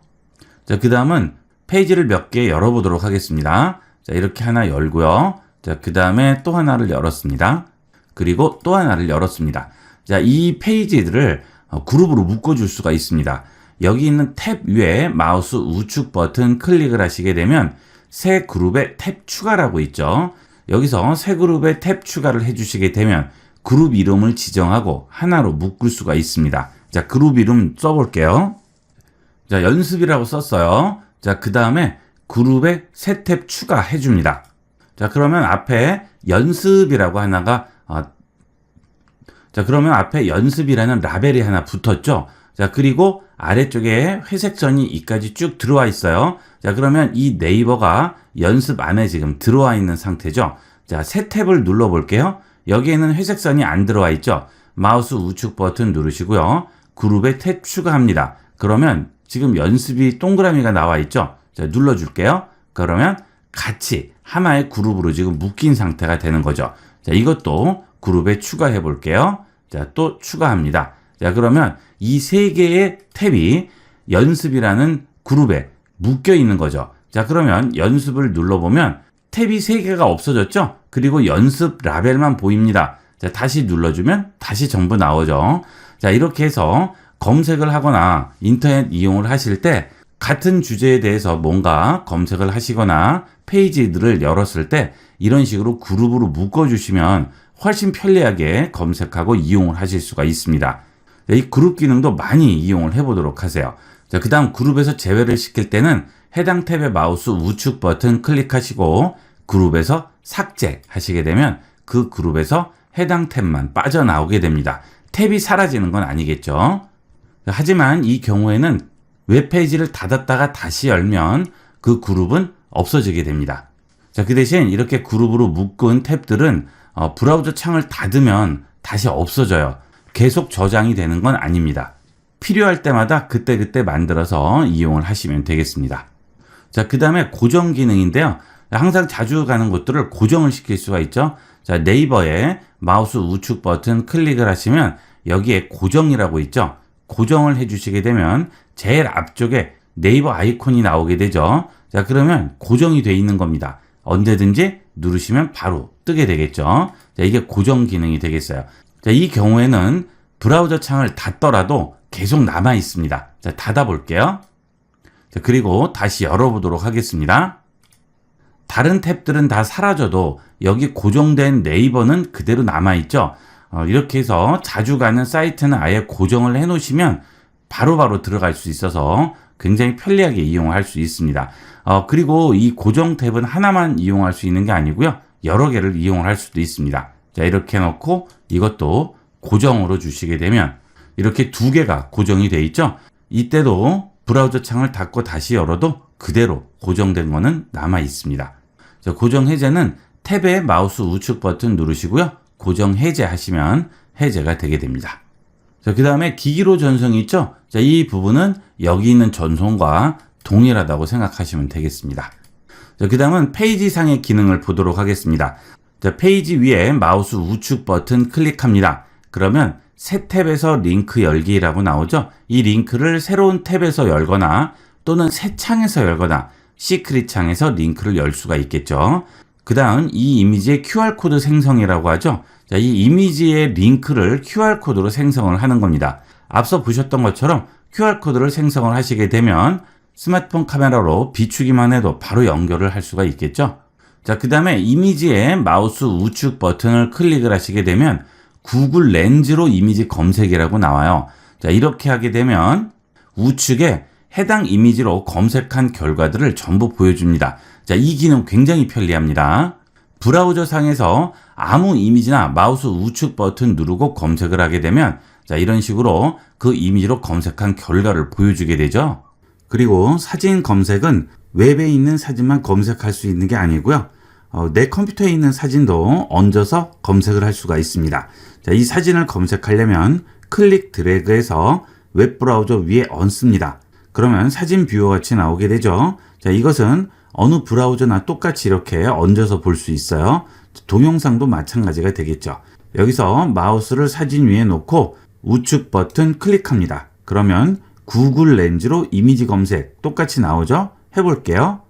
자, 그 다음은 페이지를 몇 개 열어보도록 하겠습니다. 자, 이렇게 하나 열고요. 자, 그 다음에 또 하나를 열었습니다. 그리고 또 하나를 열었습니다. 자, 이 페이지들을 그룹으로 묶어줄 수가 있습니다. 여기 있는 탭 위에 마우스 우측 버튼 클릭을 하시게 되면 새 그룹에 탭 추가라고 있죠. 여기서 새 그룹에 탭 추가를 해주시게 되면 그룹 이름을 지정하고 하나로 묶을 수가 있습니다. 자, 그룹 이름 써볼게요. 자, 연습이라고 썼어요. 자, 그 다음에 그룹에 새 탭 추가해줍니다. 자, 그러면 앞에 연습이라고 하나가 자, 그러면 앞에 연습이라는 라벨이 하나 붙었죠. 자, 그리고 아래쪽에 회색 선이 이까지 쭉 들어와 있어요. 자, 그러면 이 네이버가 연습 안에 지금 들어와 있는 상태죠. 자, 새 탭을 눌러 볼게요. 여기에는 회색 선이 안 들어와 있죠. 마우스 우측 버튼 누르시고요. 그룹에 탭 추가합니다. 그러면 지금 연습이 동그라미가 나와 있죠. 자, 눌러줄게요. 그러면 같이 하나의 그룹으로 지금 묶인 상태가 되는 거죠. 자, 이것도 그룹에 추가해 볼게요. 자, 또 추가합니다. 자, 그러면 이 세 개의 탭이 연습이라는 그룹에 묶여 있는 거죠. 자, 그러면 연습을 눌러보면 탭이 세 개가 없어졌죠? 그리고 연습 라벨만 보입니다. 자, 다시 눌러주면 다시 전부 나오죠. 자, 이렇게 해서 검색을 하거나 인터넷 이용을 하실 때 같은 주제에 대해서 뭔가 검색을 하시거나 페이지들을 열었을 때 이런 식으로 그룹으로 묶어주시면 훨씬 편리하게 검색하고 이용을 하실 수가 있습니다. 이 그룹 기능도 많이 이용을 해보도록 하세요. 자, 그 다음 그룹에서 제외를 시킬 때는 해당 탭의 마우스 우측 버튼 클릭하시고 그룹에서 삭제 하시게 되면 그 그룹에서 해당 탭만 빠져나오게 됩니다. 탭이 사라지는 건 아니겠죠. 하지만 이 경우에는 웹페이지를 닫았다가 다시 열면 그 그룹은 없어지게 됩니다. 자, 그 대신 이렇게 그룹으로 묶은 탭들은 브라우저 창을 닫으면 다시 없어져요. 계속 저장이 되는 건 아닙니다. 필요할 때마다 그때그때 만들어서 이용을 하시면 되겠습니다. 자, 그 다음에 고정 기능인데요. 항상 자주 가는 곳들을 고정을 시킬 수가 있죠. 자, 네이버에 마우스 우측 버튼 클릭을 하시면 여기에 고정이라고 있죠. 고정을 해주시게 되면 제일 앞쪽에 네이버 아이콘이 나오게 되죠. 자, 그러면 고정이 되어 있는 겁니다. 언제든지 누르시면 바로 뜨게 되겠죠. 자, 이게 고정 기능이 되겠어요. 자, 이 경우에는 브라우저 창을 닫더라도 계속 남아 있습니다. 자, 닫아 볼게요. 자, 그리고 다시 열어보도록 하겠습니다. 다른 탭들은 다 사라져도 여기 고정된 네이버는 그대로 남아있죠. 이렇게 해서 자주 가는 사이트는 아예 고정을 해 놓으시면 바로바로 들어갈 수 있어서 굉장히 편리하게 이용할 수 있습니다. 그리고 이 고정 탭은 하나만 이용할 수 있는 게 아니고요. 여러 개를 이용을 할 수도 있습니다. 자, 이렇게 해놓고 이것도 고정으로 주시게 되면 이렇게 두 개가 고정이 돼 있죠. 이때도 브라우저 창을 닫고 다시 열어도 그대로 고정된 거는 남아 있습니다. 자, 고정 해제는 탭의 마우스 우측 버튼 누르시고요. 고정 해제하시면 해제가 되게 됩니다. 자, 그 다음에 기기로 전송이 있죠. 자, 이 부분은 여기 있는 전송과 동일하다고 생각하시면 되겠습니다. 자, 그 다음은 페이지상의 기능을 보도록 하겠습니다. 자, 페이지 위에 마우스 우측 버튼 클릭합니다. 그러면 새 탭에서 링크 열기라고 나오죠. 이 링크를 새로운 탭에서 열거나 또는 새 창에서 열거나 시크릿 창에서 링크를 열 수가 있겠죠. 그 다음 이 이미지의 QR코드 생성이라고 하죠. 자, 이 이미지의 링크를 QR코드로 생성을 하는 겁니다. 앞서 보셨던 것처럼 QR코드를 생성을 하시게 되면 스마트폰 카메라로 비추기만 해도 바로 연결을 할 수가 있겠죠. 자, 그 다음에 이미지에 마우스 우측 버튼을 클릭을 하시게 되면 구글 렌즈로 이미지 검색이라고 나와요. 자, 이렇게 하게 되면 우측에 해당 이미지로 검색한 결과들을 전부 보여줍니다. 자, 이 기능 굉장히 편리합니다. 브라우저 상에서 아무 이미지나 마우스 우측 버튼 누르고 검색을 하게 되면 자, 이런 식으로 그 이미지로 검색한 결과를 보여주게 되죠. 그리고 사진 검색은 웹에 있는 사진만 검색할 수 있는 게 아니고요. 내 컴퓨터에 있는 사진도 얹어서 검색을 할 수가 있습니다. 자, 이 사진을 검색하려면 클릭 드래그해서 웹 브라우저 위에 얹습니다. 그러면 사진 뷰어 같이 나오게 되죠. 자, 이것은 어느 브라우저나 똑같이 이렇게 얹어서 볼 수 있어요. 동영상도 마찬가지가 되겠죠. 여기서 마우스를 사진 위에 놓고 우측 버튼 클릭합니다. 그러면 구글 렌즈로 이미지 검색 똑같이 나오죠? 해볼게요.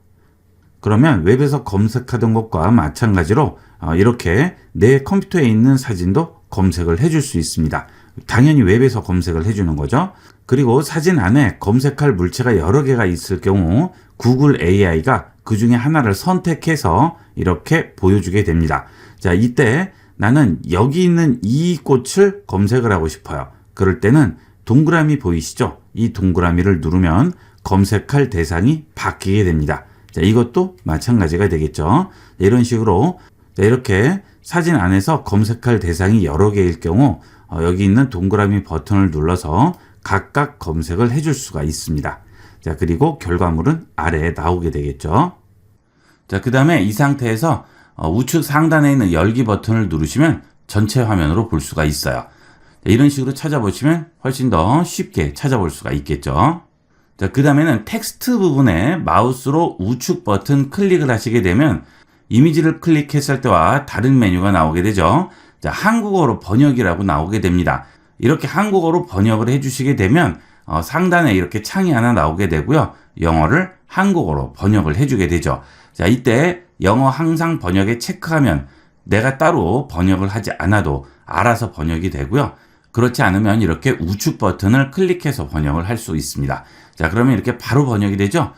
그러면 웹에서 검색하던 것과 마찬가지로 이렇게 내 컴퓨터에 있는 사진도 검색을 해줄 수 있습니다. 당연히 웹에서 검색을 해주는 거죠. 그리고 사진 안에 검색할 물체가 여러 개가 있을 경우 구글 AI가 그 중에 하나를 선택해서 이렇게 보여주게 됩니다. 자, 이때 나는 여기 있는 이 꽃을 검색을 하고 싶어요. 그럴 때는 동그라미 보이시죠? 이 동그라미를 누르면 검색할 대상이 바뀌게 됩니다. 자, 이것도 마찬가지가 되겠죠. 이런 식으로 이렇게 사진 안에서 검색할 대상이 여러 개일 경우 여기 있는 동그라미 버튼을 눌러서 각각 검색을 해줄 수가 있습니다. 자, 그리고 결과물은 아래에 나오게 되겠죠. 자, 그 다음에 이 상태에서 우측 상단에 있는 열기 버튼을 누르시면 전체 화면으로 볼 수가 있어요. 자, 이런 식으로 찾아보시면 훨씬 더 쉽게 찾아볼 수가 있겠죠. 자, 그 다음에는 텍스트 부분에 마우스로 우측 버튼 클릭을 하시게 되면 이미지를 클릭했을 때와 다른 메뉴가 나오게 되죠. 자, 한국어로 번역이라고 나오게 됩니다. 이렇게 한국어로 번역을 해주시게 되면 상단에 이렇게 창이 하나 나오게 되고요. 영어를 한국어로 번역을 해주게 되죠. 자, 이때 영어 항상 번역에 체크하면 내가 따로 번역을 하지 않아도 알아서 번역이 되고요. 그렇지 않으면 이렇게 우측 버튼을 클릭해서 번역을 할 수 있습니다. 자, 그러면 이렇게 바로 번역이 되죠.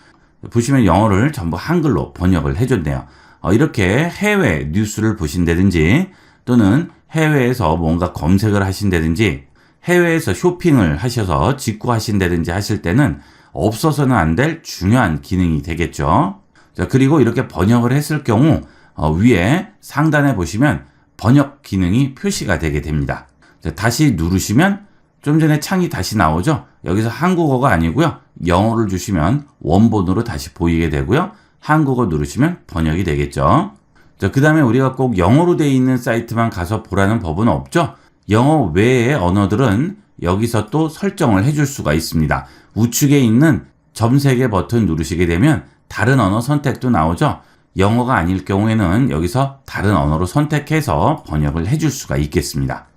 보시면 영어를 전부 한글로 번역을 해줬네요. 이렇게 해외 뉴스를 보신다든지 또는 해외에서 뭔가 검색을 하신다든지 해외에서 쇼핑을 하셔서 직구하신다든지 하실 때는 없어서는 안 될 중요한 기능이 되겠죠. 자, 그리고 이렇게 번역을 했을 경우 위에 상단에 보시면 번역 기능이 표시가 되게 됩니다. 자, 다시 누르시면 좀 전에 창이 다시 나오죠. 여기서 한국어가 아니고요. 영어를 주시면 원본으로 다시 보이게 되고요. 한국어 누르시면 번역이 되겠죠. 자, 그 다음에 우리가 꼭 영어로 되어 있는 사이트만 가서 보라는 법은 없죠. 영어 외의 언어들은 여기서 또 설정을 해줄 수가 있습니다. 우측에 있는 점 3개 버튼 누르시게 되면 다른 언어 선택도 나오죠. 영어가 아닐 경우에는 여기서 다른 언어로 선택해서 번역을 해줄 수가 있겠습니다.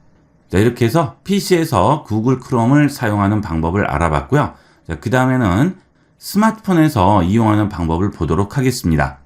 자, 이렇게 해서 PC에서 구글 크롬을 사용하는 방법을 알아봤고요. 자, 그 다음에는 스마트폰에서 이용하는 방법을 보도록 하겠습니다.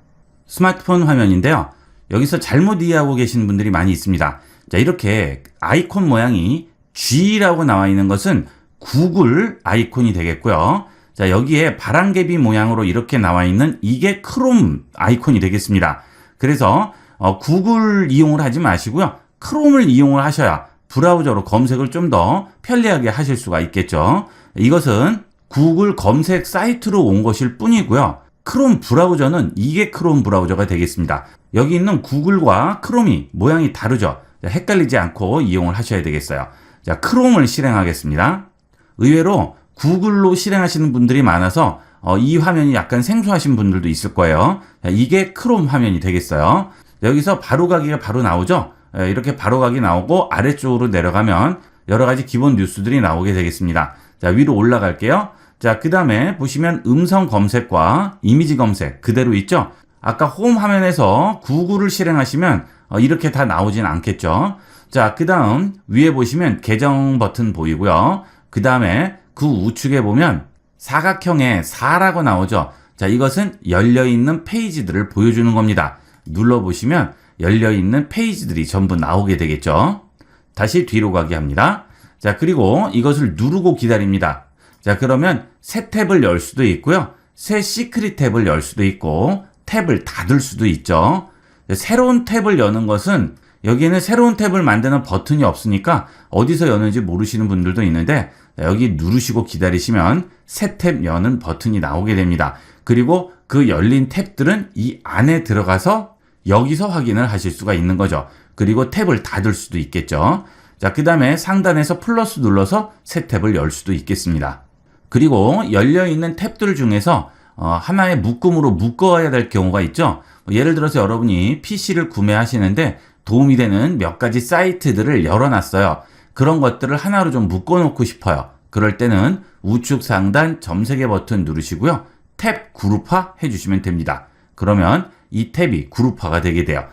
스마트폰 화면인데요. 여기서 잘못 이해하고 계신 분들이 많이 있습니다. 자, 이렇게 아이콘 모양이 G라고 나와 있는 것은 구글 아이콘이 되겠고요. 자, 여기에 바람개비 모양으로 이렇게 나와 있는 이게 크롬 아이콘이 되겠습니다. 그래서 구글 이용을 하지 마시고요. 크롬을 이용을 하셔야 브라우저로 검색을 좀 더 편리하게 하실 수가 있겠죠. 이것은 구글 검색 사이트로 온 것일 뿐이고요. 크롬 브라우저는 이게 크롬 브라우저가 되겠습니다. 여기 있는 구글과 크롬이 모양이 다르죠. 헷갈리지 않고 이용을 하셔야 되겠어요. 자, 크롬을 실행하겠습니다. 의외로 구글로 실행하시는 분들이 많아서 이 화면이 약간 생소하신 분들도 있을 거예요. 자, 이게 크롬 화면이 되겠어요. 여기서 바로가기가 바로 나오죠. 이렇게 바로가기 나오고 아래쪽으로 내려가면 여러 가지 기본 뉴스들이 나오게 되겠습니다. 자, 위로 올라갈게요. 자, 그 다음에 보시면 음성 검색과 이미지 검색 그대로 있죠. 아까 홈 화면에서 구글을 실행하시면 이렇게 다 나오진 않겠죠. 자, 그 다음 위에 보시면 계정 버튼 보이고요. 그 다음에 그 우측에 보면 사각형의 4라고 나오죠. 자, 이것은 열려있는 페이지들을 보여주는 겁니다. 눌러보시면 열려있는 페이지들이 전부 나오게 되겠죠. 다시 뒤로 가게 합니다. 자, 그리고 이것을 누르고 기다립니다. 자, 그러면 새 탭을 열 수도 있고요. 새 시크릿 탭을 열 수도 있고 탭을 닫을 수도 있죠. 새로운 탭을 여는 것은 여기에는 새로운 탭을 만드는 버튼이 없으니까 어디서 여는지 모르시는 분들도 있는데 여기 누르시고 기다리시면 새 탭 여는 버튼이 나오게 됩니다. 그리고 그 열린 탭들은 이 안에 들어가서 여기서 확인을 하실 수가 있는 거죠. 그리고 탭을 닫을 수도 있겠죠. 자, 그 다음에 상단에서 플러스 눌러서 새 탭을 열 수도 있겠습니다. 그리고 열려있는 탭들 중에서 하나의 묶음으로 묶어야 될 경우가 있죠. 예를 들어서 여러분이 PC를 구매하시는데 도움이 되는 몇 가지 사이트들을 열어놨어요. 그런 것들을 하나로 좀 묶어놓고 싶어요. 그럴 때는 우측 상단 점 3개 버튼 누르시고요. 탭 그룹화 해주시면 됩니다. 그러면 이 탭이 그룹화가 되게 돼요.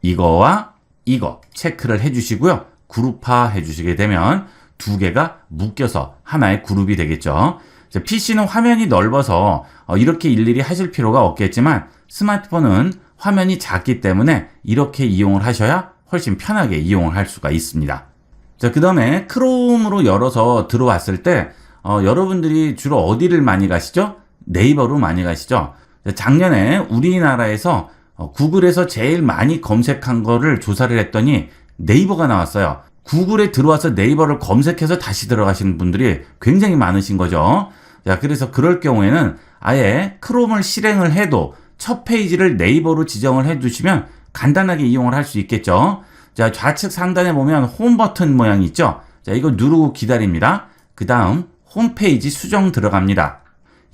이거와 이거 체크를 해주시고요. 그룹화 해주시게 되면 두 개가 묶여서 하나의 그룹이 되겠죠. PC는 화면이 넓어서 이렇게 일일이 하실 필요가 없겠지만 스마트폰은 화면이 작기 때문에 이렇게 이용을 하셔야 훨씬 편하게 이용을 할 수가 있습니다. 자, 그 다음에 크롬으로 열어서 들어왔을 때 여러분들이 주로 어디를 많이 가시죠? 네이버로 많이 가시죠? 작년에 우리나라에서 구글에서 제일 많이 검색한 거를 조사를 했더니 네이버가 나왔어요. 구글에 들어와서 네이버를 검색해서 다시 들어가시는 분들이 굉장히 많으신 거죠. 자, 그래서 그럴 경우에는 아예 크롬을 실행을 해도 첫 페이지를 네이버로 지정을 해두시면 간단하게 이용을 할 수 있겠죠. 자, 좌측 상단에 보면 홈 버튼 모양이 있죠. 자, 이거 누르고 기다립니다. 그 다음 홈페이지 수정 들어갑니다.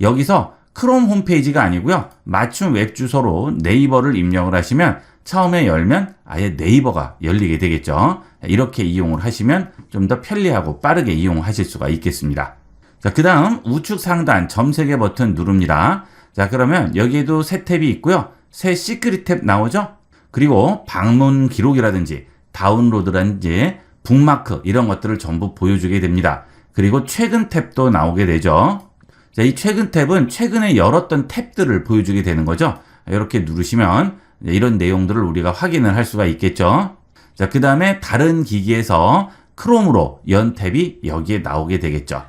여기서 크롬 홈페이지가 아니고요. 맞춤 웹 주소로 네이버를 입력을 하시면 처음에 열면 아예 네이버가 열리게 되겠죠. 이렇게 이용을 하시면 좀 더 편리하고 빠르게 이용하실 수가 있겠습니다. 자, 그 다음 우측 상단 점 3개 버튼 누릅니다. 자, 그러면 여기에도 새 탭이 있고요. 새 시크릿 탭 나오죠? 그리고 방문 기록이라든지 다운로드라든지 북마크 이런 것들을 전부 보여주게 됩니다. 그리고 최근 탭도 나오게 되죠. 자, 이 최근 탭은 최근에 열었던 탭들을 보여주게 되는 거죠. 이렇게 누르시면 이런 내용들을 우리가 확인을 할 수가 있겠죠. 자, 그 다음에 다른 기기에서 크롬으로 연 탭이 여기에 나오게 되겠죠.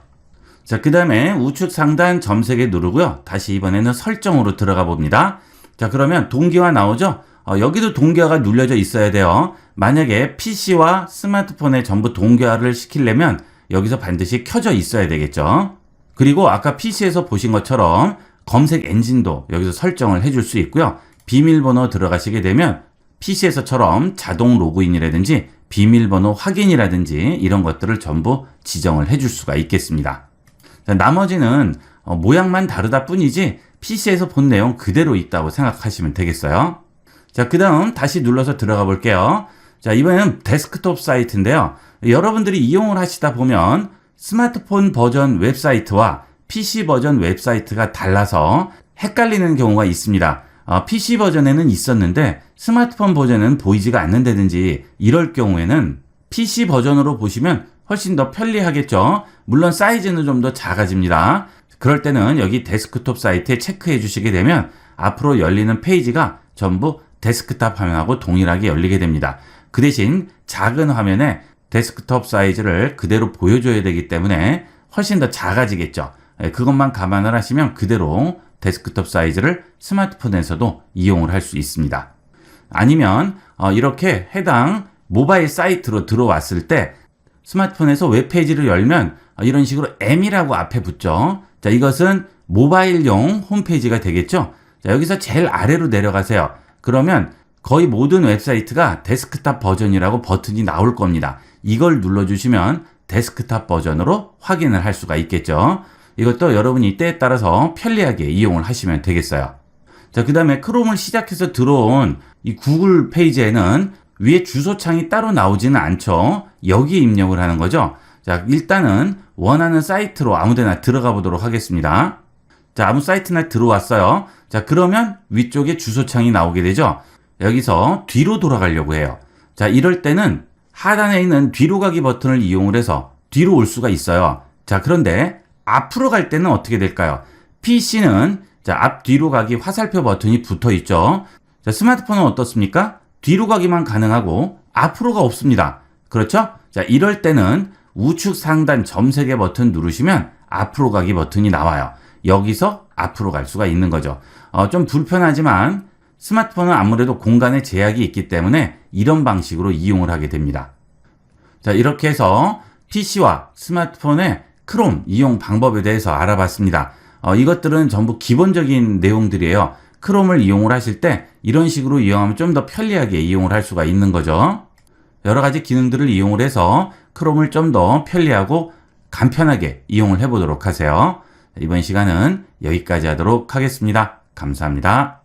자, 그 다음에 우측 상단 점 3개 누르고요. 다시 이번에는 설정으로 들어가 봅니다. 자, 그러면 동기화 나오죠? 여기도 동기화가 눌려져 있어야 돼요. 만약에 PC와 스마트폰에 전부 동기화를 시키려면 여기서 반드시 켜져 있어야 되겠죠. 그리고 아까 PC에서 보신 것처럼 검색 엔진도 여기서 설정을 해줄 수 있고요. 비밀번호 들어가시게 되면 PC에서처럼 자동 로그인이라든지 비밀번호 확인이라든지 이런 것들을 전부 지정을 해줄 수가 있겠습니다. 자, 나머지는 모양만 다르다 뿐이지 PC에서 본 내용 그대로 있다고 생각하시면 되겠어요. 자, 그 다음 다시 눌러서 들어가 볼게요. 자, 이번에는 데스크톱 사이트인데요. 여러분들이 이용을 하시다 보면 스마트폰 버전 웹사이트와 PC 버전 웹사이트가 달라서 헷갈리는 경우가 있습니다. PC 버전에는 있었는데 스마트폰 버전은 보이지가 않는다든지 이럴 경우에는 PC 버전으로 보시면 훨씬 더 편리하겠죠. 물론 사이즈는 좀 더 작아집니다. 그럴 때는 여기 데스크톱 사이트에 체크해 주시게 되면 앞으로 열리는 페이지가 전부 데스크탑 화면하고 동일하게 열리게 됩니다. 그 대신 작은 화면에 데스크톱 사이즈를 그대로 보여줘야 되기 때문에 훨씬 더 작아지겠죠. 그것만 감안을 하시면 그대로 데스크톱 사이즈를 스마트폰에서도 이용을 할 수 있습니다. 아니면 이렇게 해당 모바일 사이트로 들어왔을 때 스마트폰에서 웹페이지를 열면 이런 식으로 M이라고 앞에 붙죠. 자, 이것은 모바일용 홈페이지가 되겠죠. 자, 여기서 제일 아래로 내려가세요. 그러면 거의 모든 웹사이트가 데스크탑 버전이라고 버튼이 나올 겁니다. 이걸 눌러주시면 데스크탑 버전으로 확인을 할 수가 있겠죠. 이것도 여러분이 때에 따라서 편리하게 이용을 하시면 되겠어요. 자, 그 다음에 크롬을 시작해서 들어온 이 구글 페이지에는 위에 주소창이 따로 나오지는 않죠. 여기에 입력을 하는 거죠. 자, 일단은 원하는 사이트로 아무데나 들어가 보도록 하겠습니다. 자, 아무 사이트나 들어왔어요. 자, 그러면 위쪽에 주소창이 나오게 되죠. 여기서 뒤로 돌아가려고 해요. 자, 이럴 때는 하단에 있는 뒤로 가기 버튼을 이용을 해서 뒤로 올 수가 있어요. 자, 그런데 앞으로 갈 때는 어떻게 될까요? PC는 자, 앞 뒤로 가기 화살표 버튼이 붙어 있죠. 자, 스마트폰은 어떻습니까? 뒤로 가기만 가능하고 앞으로가 없습니다. 그렇죠? 자, 이럴 때는 우측 상단 점 3개 버튼 누르시면 앞으로 가기 버튼이 나와요. 여기서 앞으로 갈 수가 있는 거죠. 좀 불편하지만 스마트폰은 아무래도 공간에 제약이 있기 때문에 이런 방식으로 이용을 하게 됩니다. 자, 이렇게 해서 PC와 스마트폰의 크롬 이용 방법에 대해서 알아봤습니다. 이것들은 전부 기본적인 내용들이에요. 크롬을 이용을 하실 때 이런 식으로 이용하면 좀 더 편리하게 이용을 할 수가 있는 거죠. 여러 가지 기능들을 이용을 해서 크롬을 좀 더 편리하고 간편하게 이용을 해보도록 하세요. 이번 시간은 여기까지 하도록 하겠습니다. 감사합니다.